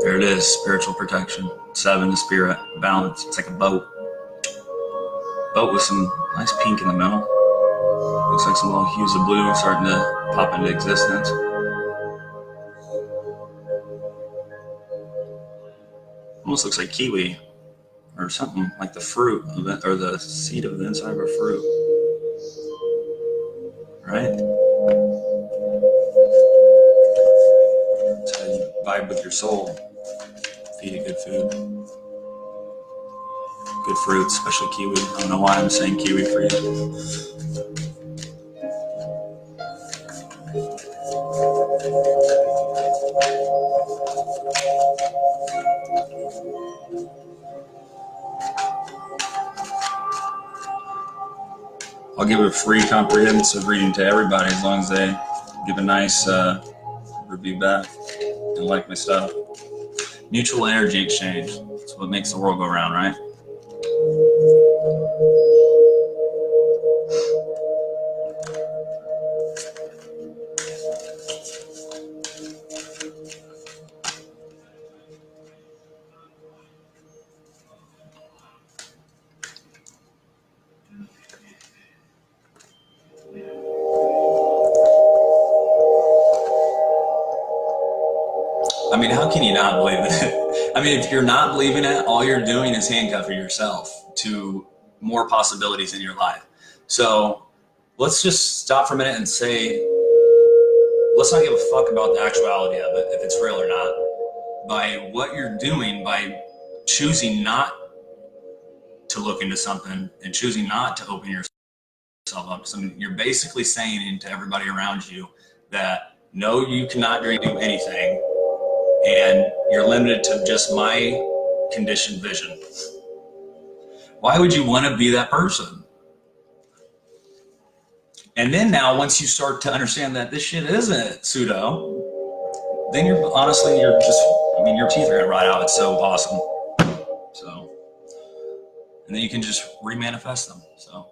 There it is, spiritual protection. 7 is spirit, balance. It's like a boat. Boat with some nice pink in the middle. Looks like some little hues of blue starting to pop into existence. Almost looks like kiwi or something, like the fruit of it, or the seed of the inside of a fruit. Right? That's how you vibe with your soul. Feed it good food. Good fruits, especially kiwi. I don't know why I'm saying kiwi for you. I'll give a free comprehensive reading to everybody as long as they give a nice review back and like my stuff. Mutual energy exchange. That's what makes the world go round, right? I mean, how can you not believe it? I mean, if you're not believing it, all you're doing is handcuffing yourself to more possibilities in your life. So let's just stop for a minute and say, let's not give a fuck about the actuality of it, if it's real or not. By what you're doing, by choosing not to look into something and choosing not to open yourself up to something, you're basically saying to everybody around you that, no, you cannot do anything. And you're limited to just my conditioned vision. Why would you want to be that person? And then now, once you start to understand that this shit isn't pseudo, then you're just, I mean, your teeth are gonna rot out. It's so awesome. So, and then you can just remanifest them. So.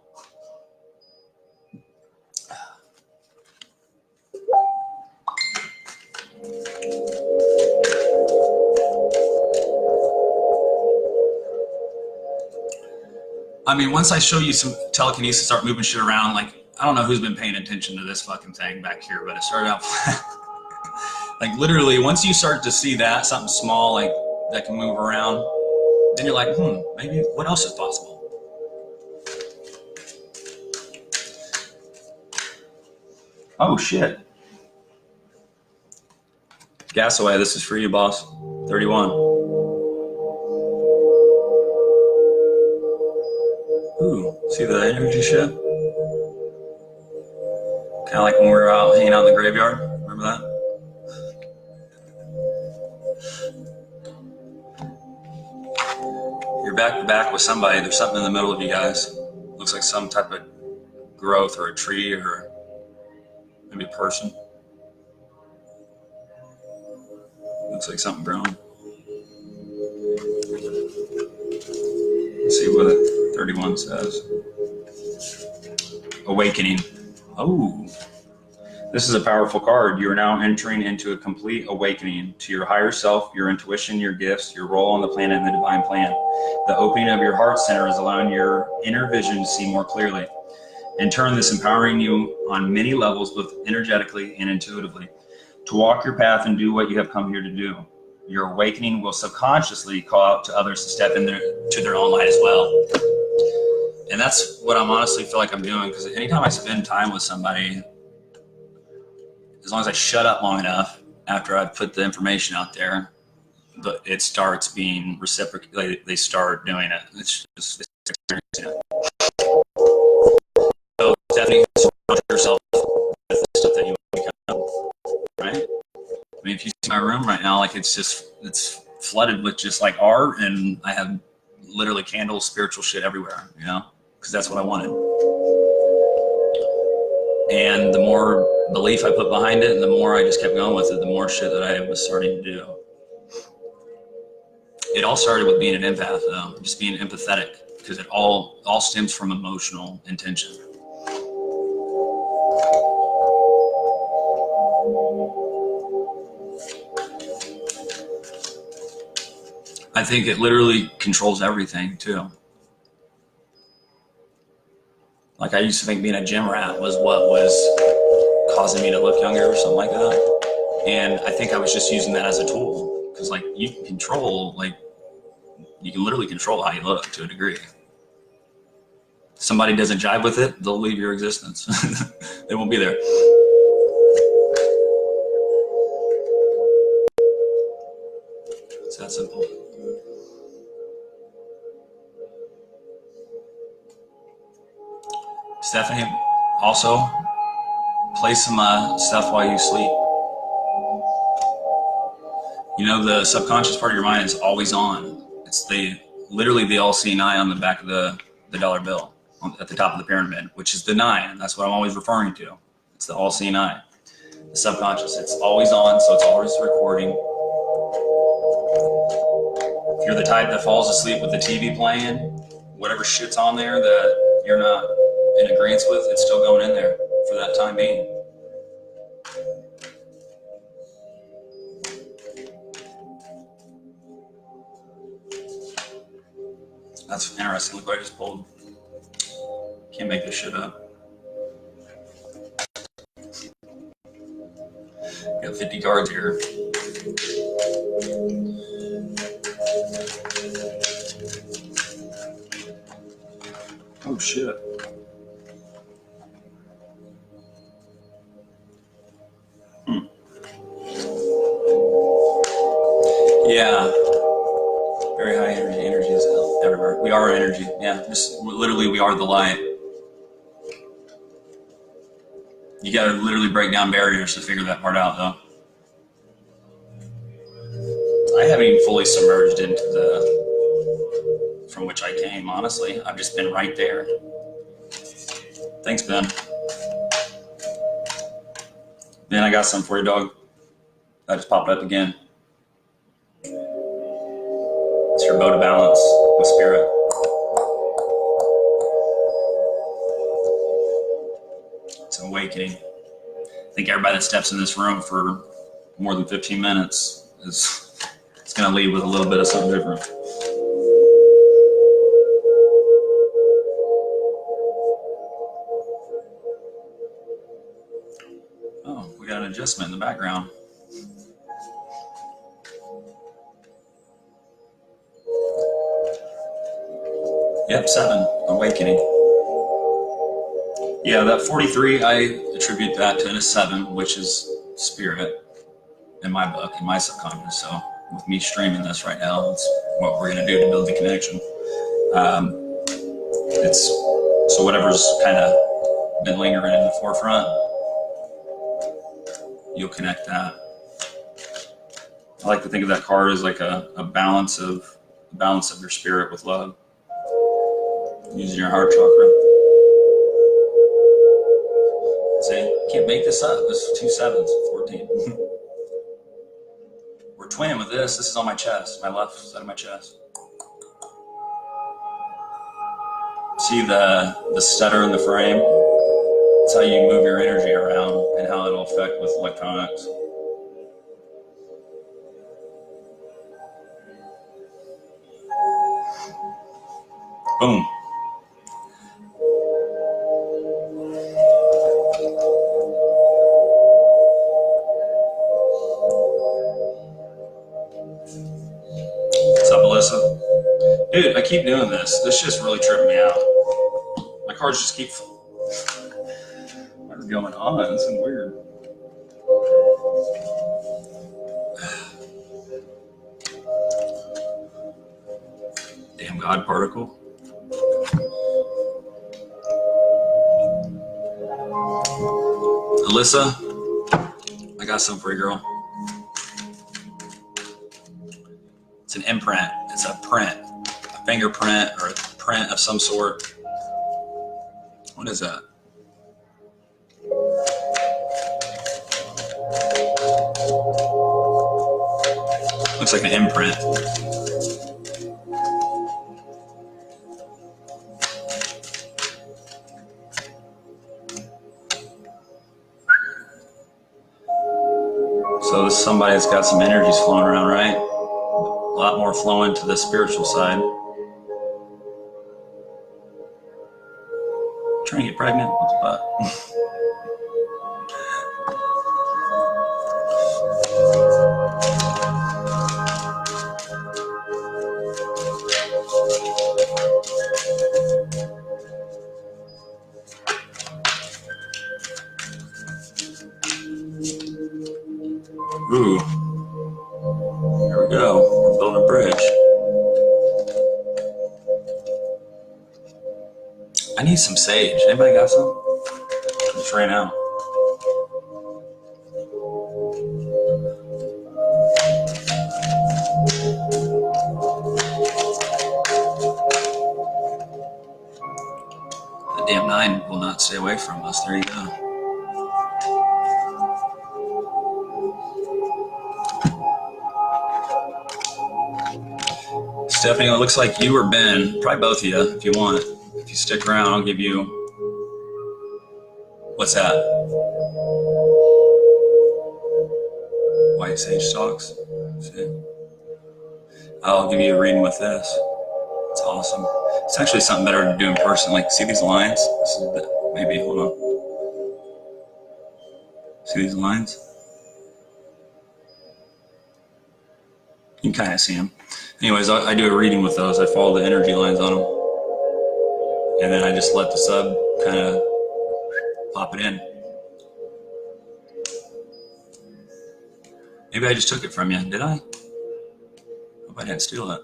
I mean, once I show you some telekinesis, start moving shit around, like, I don't know who's been paying attention to this fucking thing back here, but it started out like literally once you start to see that, something small like that can move around, then you're like, maybe what else is possible? Oh shit. Gas away, this is for you, boss. 31. Ooh, see the energy ship? Kind of like when we were out hanging out in the graveyard. Remember that? You're back to back with somebody. There's something in the middle of you guys. Looks like some type of growth or a tree or maybe a person. Looks like something growing. Let's see what 31 says. Awakening. Oh, this is a powerful card. You are now entering into a complete awakening to your higher self, your intuition, your gifts, your role on the planet, and the divine plan. The opening of your heart center is allowing your inner vision to see more clearly. In turn, this empowering you on many levels, both energetically and intuitively, to walk your path and do what you have come here to do. Your awakening will subconsciously call out to others to step into their own light as well. And that's what I'm honestly feel like I'm doing, because anytime I spend time with somebody, as long as I shut up long enough after I put the information out there, it starts being reciprocal. They start doing it. It's just experiencing it. So definitely surround yourself with the stuff that you want to become, right? I mean, if you see my room right now, like it's flooded with just like art, and I have literally candles, spiritual shit everywhere, you know, because that's what I wanted. And the more belief I put behind it and the more I just kept going with it, the more shit that I was starting to do. It all started with being an empath, though, just being empathetic, because it all stems from emotional intention. I think it literally controls everything, too. Like, I used to think being a gym rat was what was causing me to look younger or something like that. And I think I was just using that as a tool. Because, like, you can literally control how you look to a degree. If somebody doesn't jive with it, they'll leave your existence. They won't be there. It's that simple. Stephanie, also play some stuff while you sleep. You know, the subconscious part of your mind is always on. It's literally the all-seeing eye on the back of the dollar bill at the top of the pyramid, which is the 9. And that's what I'm always referring to. It's the all-seeing eye. The subconscious, it's always on, so it's always recording. If you're the type that falls asleep with the TV playing, whatever shit's on there that you're not in agreement with, it's still going in there for that time being. That's interesting. Look what I just pulled. Can't make this shit up. Got 50 cards here. Oh shit. Yeah. Very high energy is everywhere. We are energy. Yeah, just literally we are the light. You gotta literally break down barriers to figure that part out, though. I haven't even fully submerged into from which I came, honestly. I've just been right there. Thanks, Ben. Ben, I got something for you, dog. That just popped up again. It's your boat of balance with spirit. It's an awakening. I think everybody that steps in this room for more than 15 minutes it's going to leave with a little bit of something different. Oh, we got an adjustment in the background. Yep, 7, awakening. Yeah, that 43, I attribute that to a 7, which is spirit in my book, in my subconscious. So with me streaming this right now, it's what we're going to do to build the connection. So whatever's kind of been lingering in the forefront, you'll connect that. I like to think of that card as like a balance of your spirit with love. Using your heart chakra. See, can't make this up. This is 2 7s, 14. We're twinning with this. This is on my chest, my left side of my chest. See the stutter in the frame? It's how you move your energy around and how it'll affect with electronics. Boom. What's up, Alyssa? Dude, I keep doing this. This shit's really tripping me out. My cards just keep... What's going on? This is weird. Damn God particle. Alyssa, I got something for you, girl. It's an imprint. It's a print, a fingerprint or a print of some sort. What is that? Looks like an imprint. So this is somebody that's got some energies flowing around, right? A lot more flowing to the spiritual side. Trying to get pregnant? What's butt? Ooh. Here we go. We're building a bridge. I need some sage. Anybody got some? Just ran out. The damn 9 will not stay away from us. There you go. Stephanie, it looks like you or Ben, probably both of you, if you want. If you stick around, I'll give you... What's that? White sage stalks. See? I'll give you a reading with this. It's awesome. It's actually something better to do in person. Like, see these lines? Maybe, hold on. See these lines? You can kind of see them. Anyways, I do a reading with those. I follow the energy lines on them. And then I just let the sub kind of pop it in. Maybe I just took it from you. Did I? Hope I didn't steal it.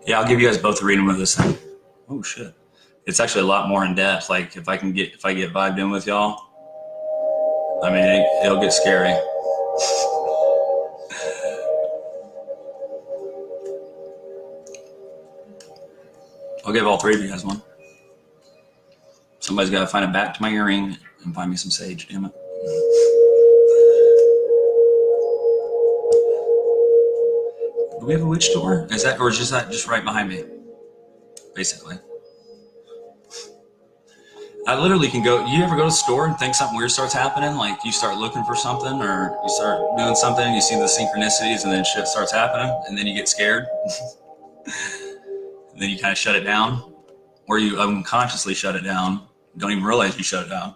Yeah, I'll give you guys both a reading with this thing. Oh shit. It's actually a lot more in depth. Like if I get vibed in with y'all, I mean, it'll get scary. I'll give all three of you guys one. Somebody's got to find a back to my earring and find me some sage, damn it. Do we have a witch door? Is that, or is that just right behind me? Basically. I literally can go, you ever go to the store and think something weird starts happening? Like you start looking for something or you start doing something and you see the synchronicities and then shit starts happening and then you get scared. And then you kind of shut it down, or you unconsciously shut it down. You don't even realize you shut it down.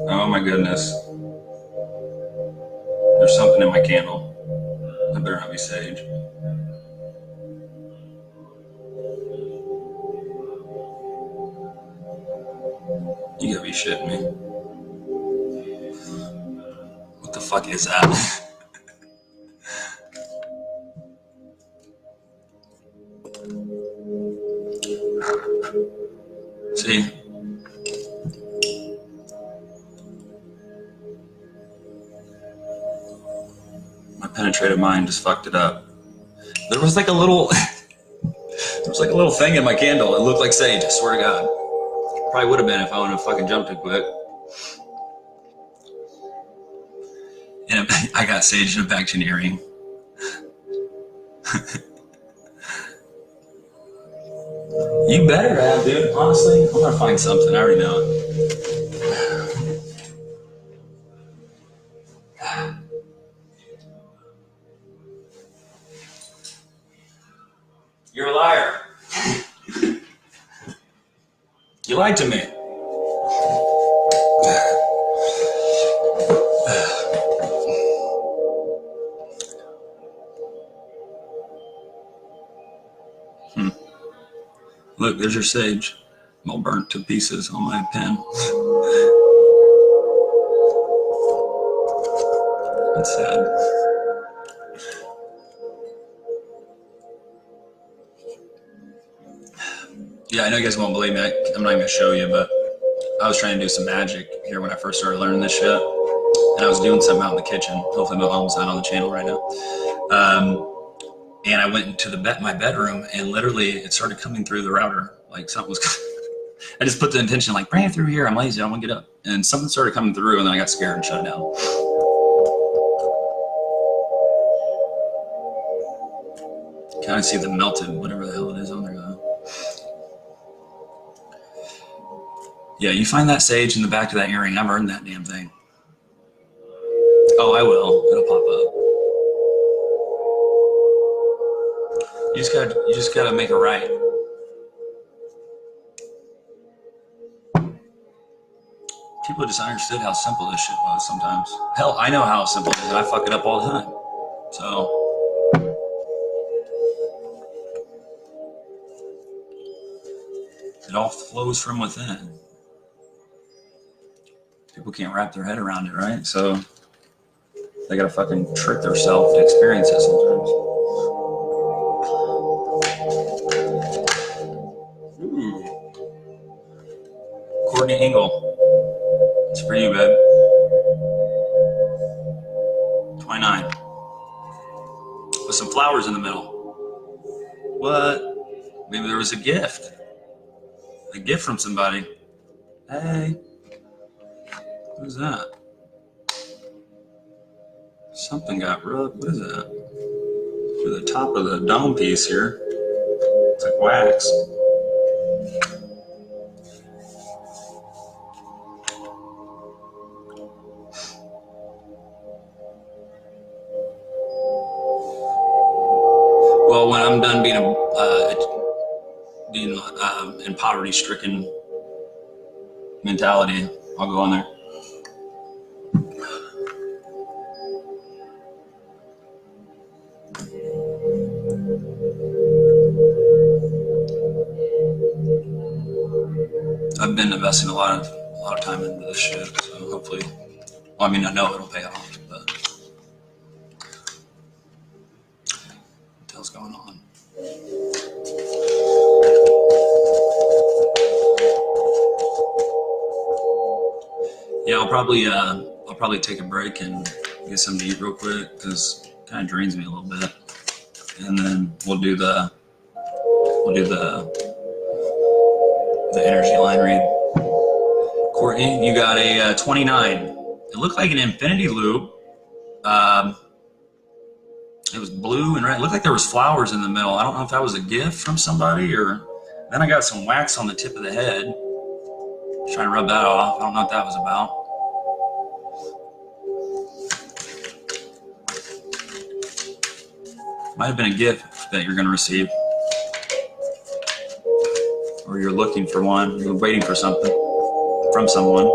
Oh my goodness. There's something in my candle. That better not be sage. You gotta be shitting me. What the fuck is that? See? My penetrative mind just fucked it up. There was like a little thing in my candle. It looked like sage, I swear to God. Probably would have been if I wouldn't have fucking jumped too quick. And I got sage in a back to an earring. You better have, dude. Honestly, I'm gonna find something. I already know it. You're a liar. You lied to me. Look, there's your sage. I'm all burnt to pieces on my pen. That's sad. Yeah, I know you guys won't believe me. I'm not even gonna show you, but I was trying to do some magic here when I first started learning this shit, and I was doing something out in the kitchen. Hopefully my mom's not on the channel right now. And I went into my bedroom, and literally it started coming through the router. Like something was, I just put the intention, like, bring it through here. I'm lazy. I don't want to get up. And something started coming through, and then I got scared and shut it down. Kind of see the melted, whatever the hell it is on there, though. Yeah, you find that sage in the back of that earring. I've earned that damn thing. Oh, I will. It'll pop up. You just gotta make it right. People just understood how simple this shit was sometimes. Hell, I know how simple it is. I fuck it up all the time. So. It all flows from within. People can't wrap their head around it, right? So they gotta fucking trick themselves to experience it sometimes. Ooh. Courtney Engel. It's for you, babe. 29. With some flowers in the middle. What? Maybe there was a gift. A gift from somebody. Hey. What is that? Something got rubbed. What is that? To the top of the dome piece here. It's like wax. Well, when I'm done being in poverty-stricken mentality, I'll go on there. I've been investing a lot of time into this shit, so hopefully, well, I mean, I know it'll pay off, but what the hell's going on? Yeah, I'll probably take a break and get something to eat real quick because it kind of drains me a little bit, and then we'll do the energy line read. Courtney, you got a 29. It looked like an infinity loop. It was blue and red. It looked like there was flowers in the middle. I don't know if that was a gift from somebody or. Then I got some wax on the tip of the head. Trying to rub that off. I don't know what that was about. Might have been a gift that you're going to receive. Or you're looking for one. You're waiting for something from someone.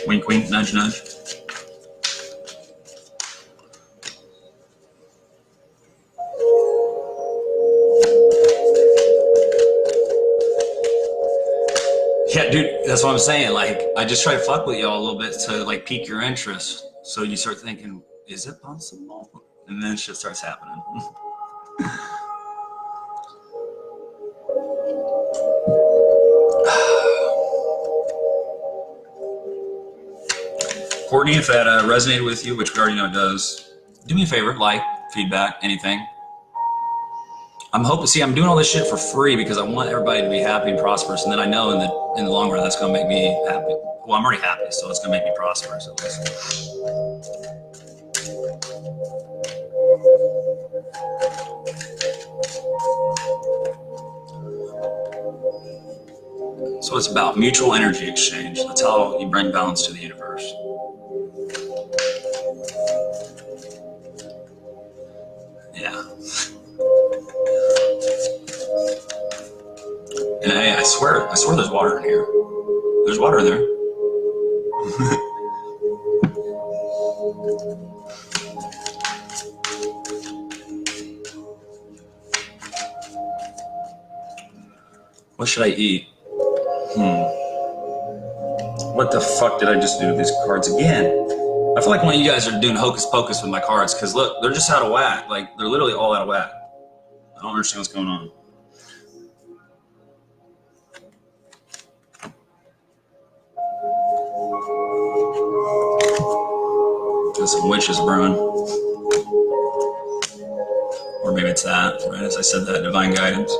Wink, wink, nudge, nudge. Yeah, dude, that's what I'm saying. Like, I just try to fuck with y'all a little bit to like pique your interest. So you start thinking, is it possible? And then shit starts happening. Courtney, if that resonated with you, which we already know it does, do me a favor, like, feedback, anything. I'm doing all this shit for free because I want everybody to be happy and prosperous, and then I know in the long run that's gonna make me happy. Well, I'm already happy, so it's gonna make me prosperous at least. So it's about mutual energy exchange. That's how you bring balance to the universe. Yeah. And hey, I swear there's water in here. There's water in there. What should I eat? What the fuck did I just do to these cards again? I feel like one of you guys are doing hocus pocus with my cards because look, they're just out of whack. Like, they're literally all out of whack. I don't understand what's going on. There's some witches brewing. Or maybe it's that, right? As I said, that divine guidance.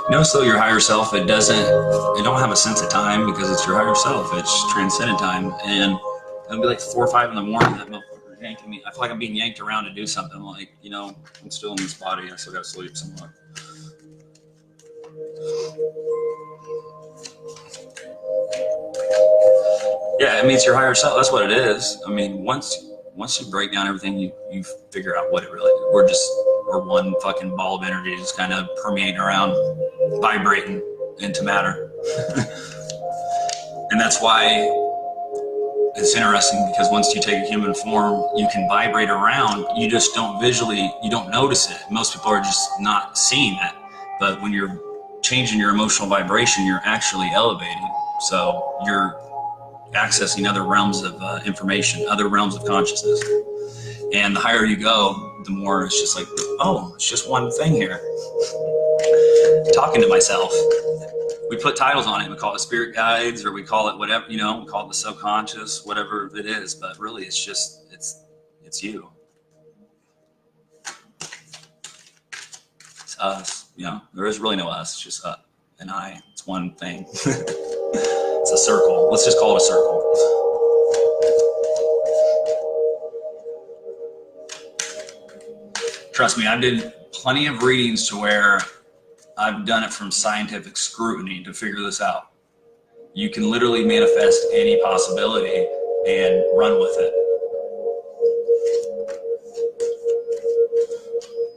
Notice though your higher self, it don't have a sense of time because it's your higher self. It's transcendent time. And it'll be like 4 or 5 in the morning, that motherfucker yanking me. I feel like I'm being yanked around to do something. Like, you know, I'm still in this body. I still got to sleep somewhat. Yeah, I mean, it's your higher self. That's what it is. I mean, once you break down everything, you figure out what it really is. We're one fucking ball of energy just kind of permeating around, vibrating into matter. And that's why it's interesting, because once you take a human form, you can vibrate around. You just don't you don't notice it. Most people are just not seeing that. But when you're changing your emotional vibration, you're actually elevating. So you're accessing other realms of information, other realms of consciousness. And the higher you go, the more it's just like, oh, it's just one thing here. Talking to myself. We put titles on it. We call it spirit guides, or we call it whatever, you know, we call it the subconscious, whatever it is. But really, it's just, it's you. It's us. You know, there is really no us. It's just us and I. It's one thing. It's a circle. Let's just call it a circle. Trust me, I did plenty of readings to where I've done it from scientific scrutiny to figure this out. You can literally manifest any possibility and run with it.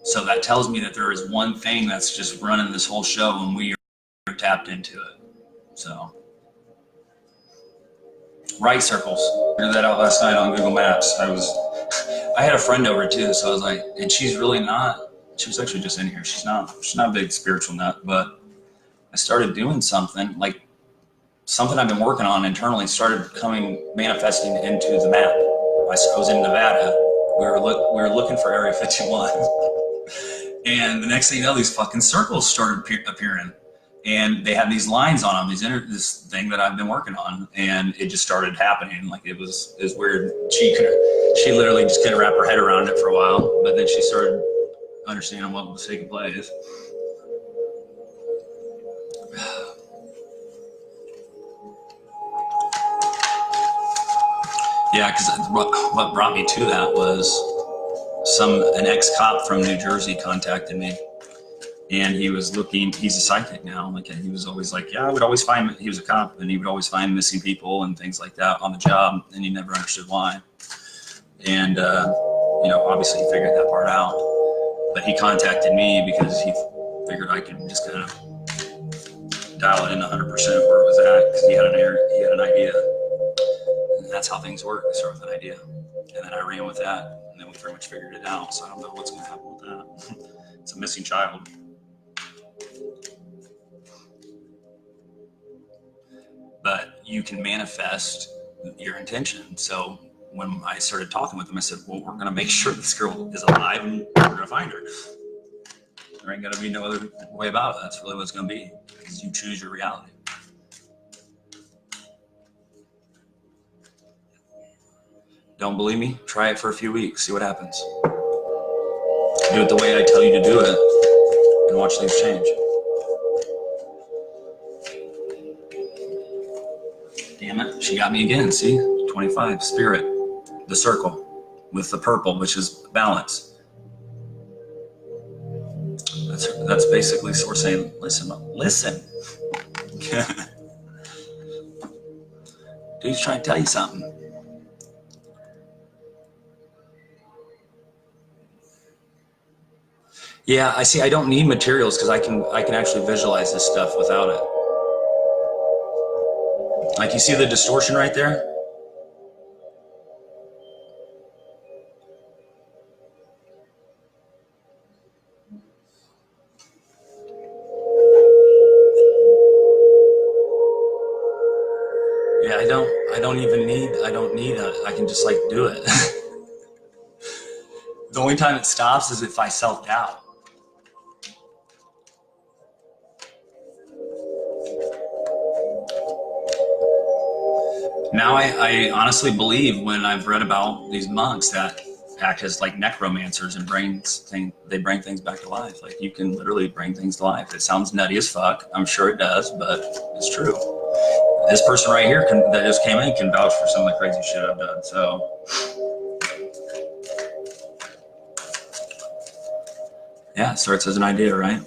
So that tells me that there is one thing that's just running this whole show, and we are tapped into it. So, right circles. Figured that out last night on Google Maps. I had a friend over too, so I was like, and she's really not. She was actually just in here. She's not a big spiritual nut, but I started doing something I've been working on internally started manifesting into the map. I was in Nevada. We were looking for Area 51. And the next thing you know, these fucking circles started appearing. And they had these lines on them, this thing that I've been working on. And it just started happening. Like it was weird. She literally just couldn't wrap her head around it for a while. But then she started understanding what was taking place. Yeah, because what brought me to that was an ex-cop from New Jersey contacted me, and he's a psychic now. Like, he was always like, yeah, he was a cop, and he would always find missing people and things like that on the job, and he never understood why. And, obviously he figured that part out, but he contacted me because he figured I could just kind of dial it in 100% where it was at, because he had an idea. And that's how things work. They start with an idea, and then I ran with that, and then we pretty much figured it out. So I don't know what's going to happen with that. It's a missing child. But you can manifest your intention. So when I started talking with him, I said, well, we're going to make sure this girl is alive, and we're going to find her. There ain't going to be no other way about it. That's really what it's going to be, because you choose your reality. Don't believe me? Try it for a few weeks. See what happens. Do it the way I tell you to do it, and watch things change. Damn it. She got me again. See? 25. Spirit. The circle with the purple, which is balance. That's basically, so we're saying, listen. Dude's trying to tell you something. Yeah, I see. I don't need materials because I can actually visualize this stuff without it. Like, you see the distortion right there? Yeah, I don't need it. I can just like do it. The only time it stops is if I self-doubt. Now I honestly believe when I've read about these monks that act as like necromancers and they bring things back to life. Like you can literally bring things to life. It sounds nutty as fuck. I'm sure it does, but it's true. This person right here that just came in can vouch for some of the crazy shit I've done. So yeah, it starts as an idea, right?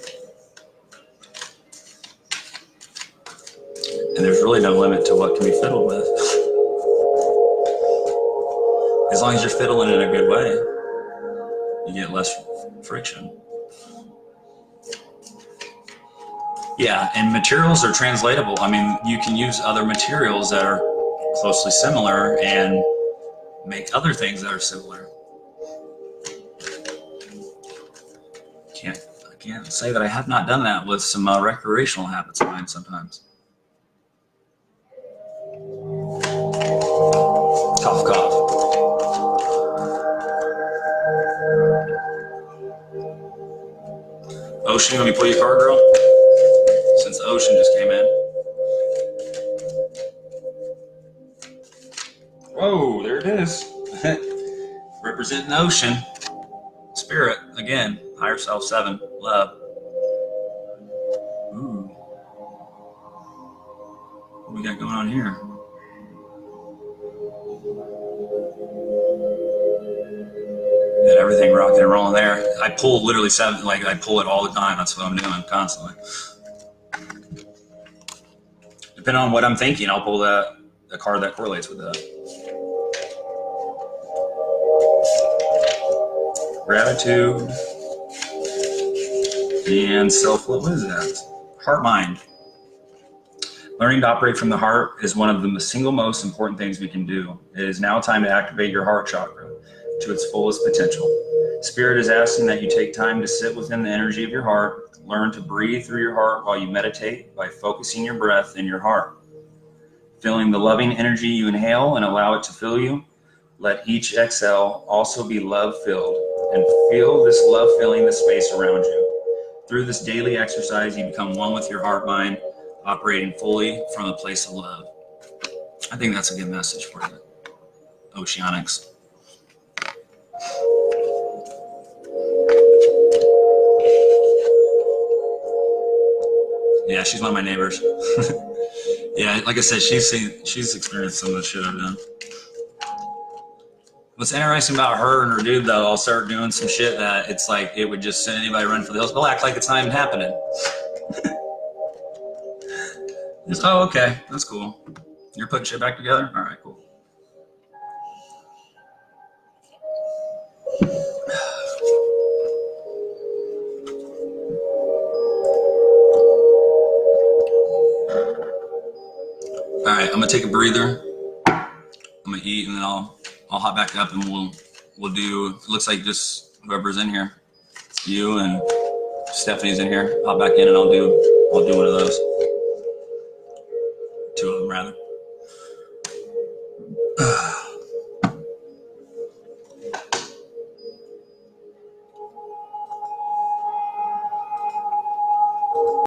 And there's really no limit to what can be fiddled with. As long as you're fiddling in a good way, you get less friction. Yeah, and materials are translatable. I mean, you can use other materials that are closely similar and make other things that are similar. I can't say that I have not done that with some recreational habits of mine sometimes. Cough, cough. Ocean, let me pull your card, girl? Since Ocean just came in. Whoa, there it is. Representing Ocean. Spirit, again, higher self 7, love. Ooh. What we got going on here? Got everything rocking and rolling there. I pull literally 7, like I pull it all the time. That's what I'm doing constantly. Depending on what I'm thinking, I'll pull the card that correlates with that. Gratitude and self-love. What is that? Heart mind. Learning to operate from the heart is one of the single most important things we can do. It is now time to activate your heart chakra to its fullest potential. Spirit is asking that you take time to sit within the energy of your heart. Learn to breathe through your heart while you meditate by focusing your breath in your heart. Feeling the loving energy you inhale and allow it to fill you. Let each exhale also be love-filled, and feel this love filling the space around you. Through this daily exercise, you become one with your heart mind, operating fully from a place of love. I think that's a good message for you, Oceanics. Yeah, she's one of my neighbors. Yeah, like I said, she's experienced some of the shit I've done. What's interesting about her and her dude, though, I'll start doing some shit that it's like it would just send anybody run for the hills. They'll act like it's not even happening. Just, oh, okay, that's cool. You're putting shit back together? All right, cool. All right, I'm gonna take a breather. I'm gonna eat, and then I'll hop back up, and we'll do. It looks like just whoever's in here, you and Stephanie's in here. Hop back in, and I'll do one of those. 2 of them, rather.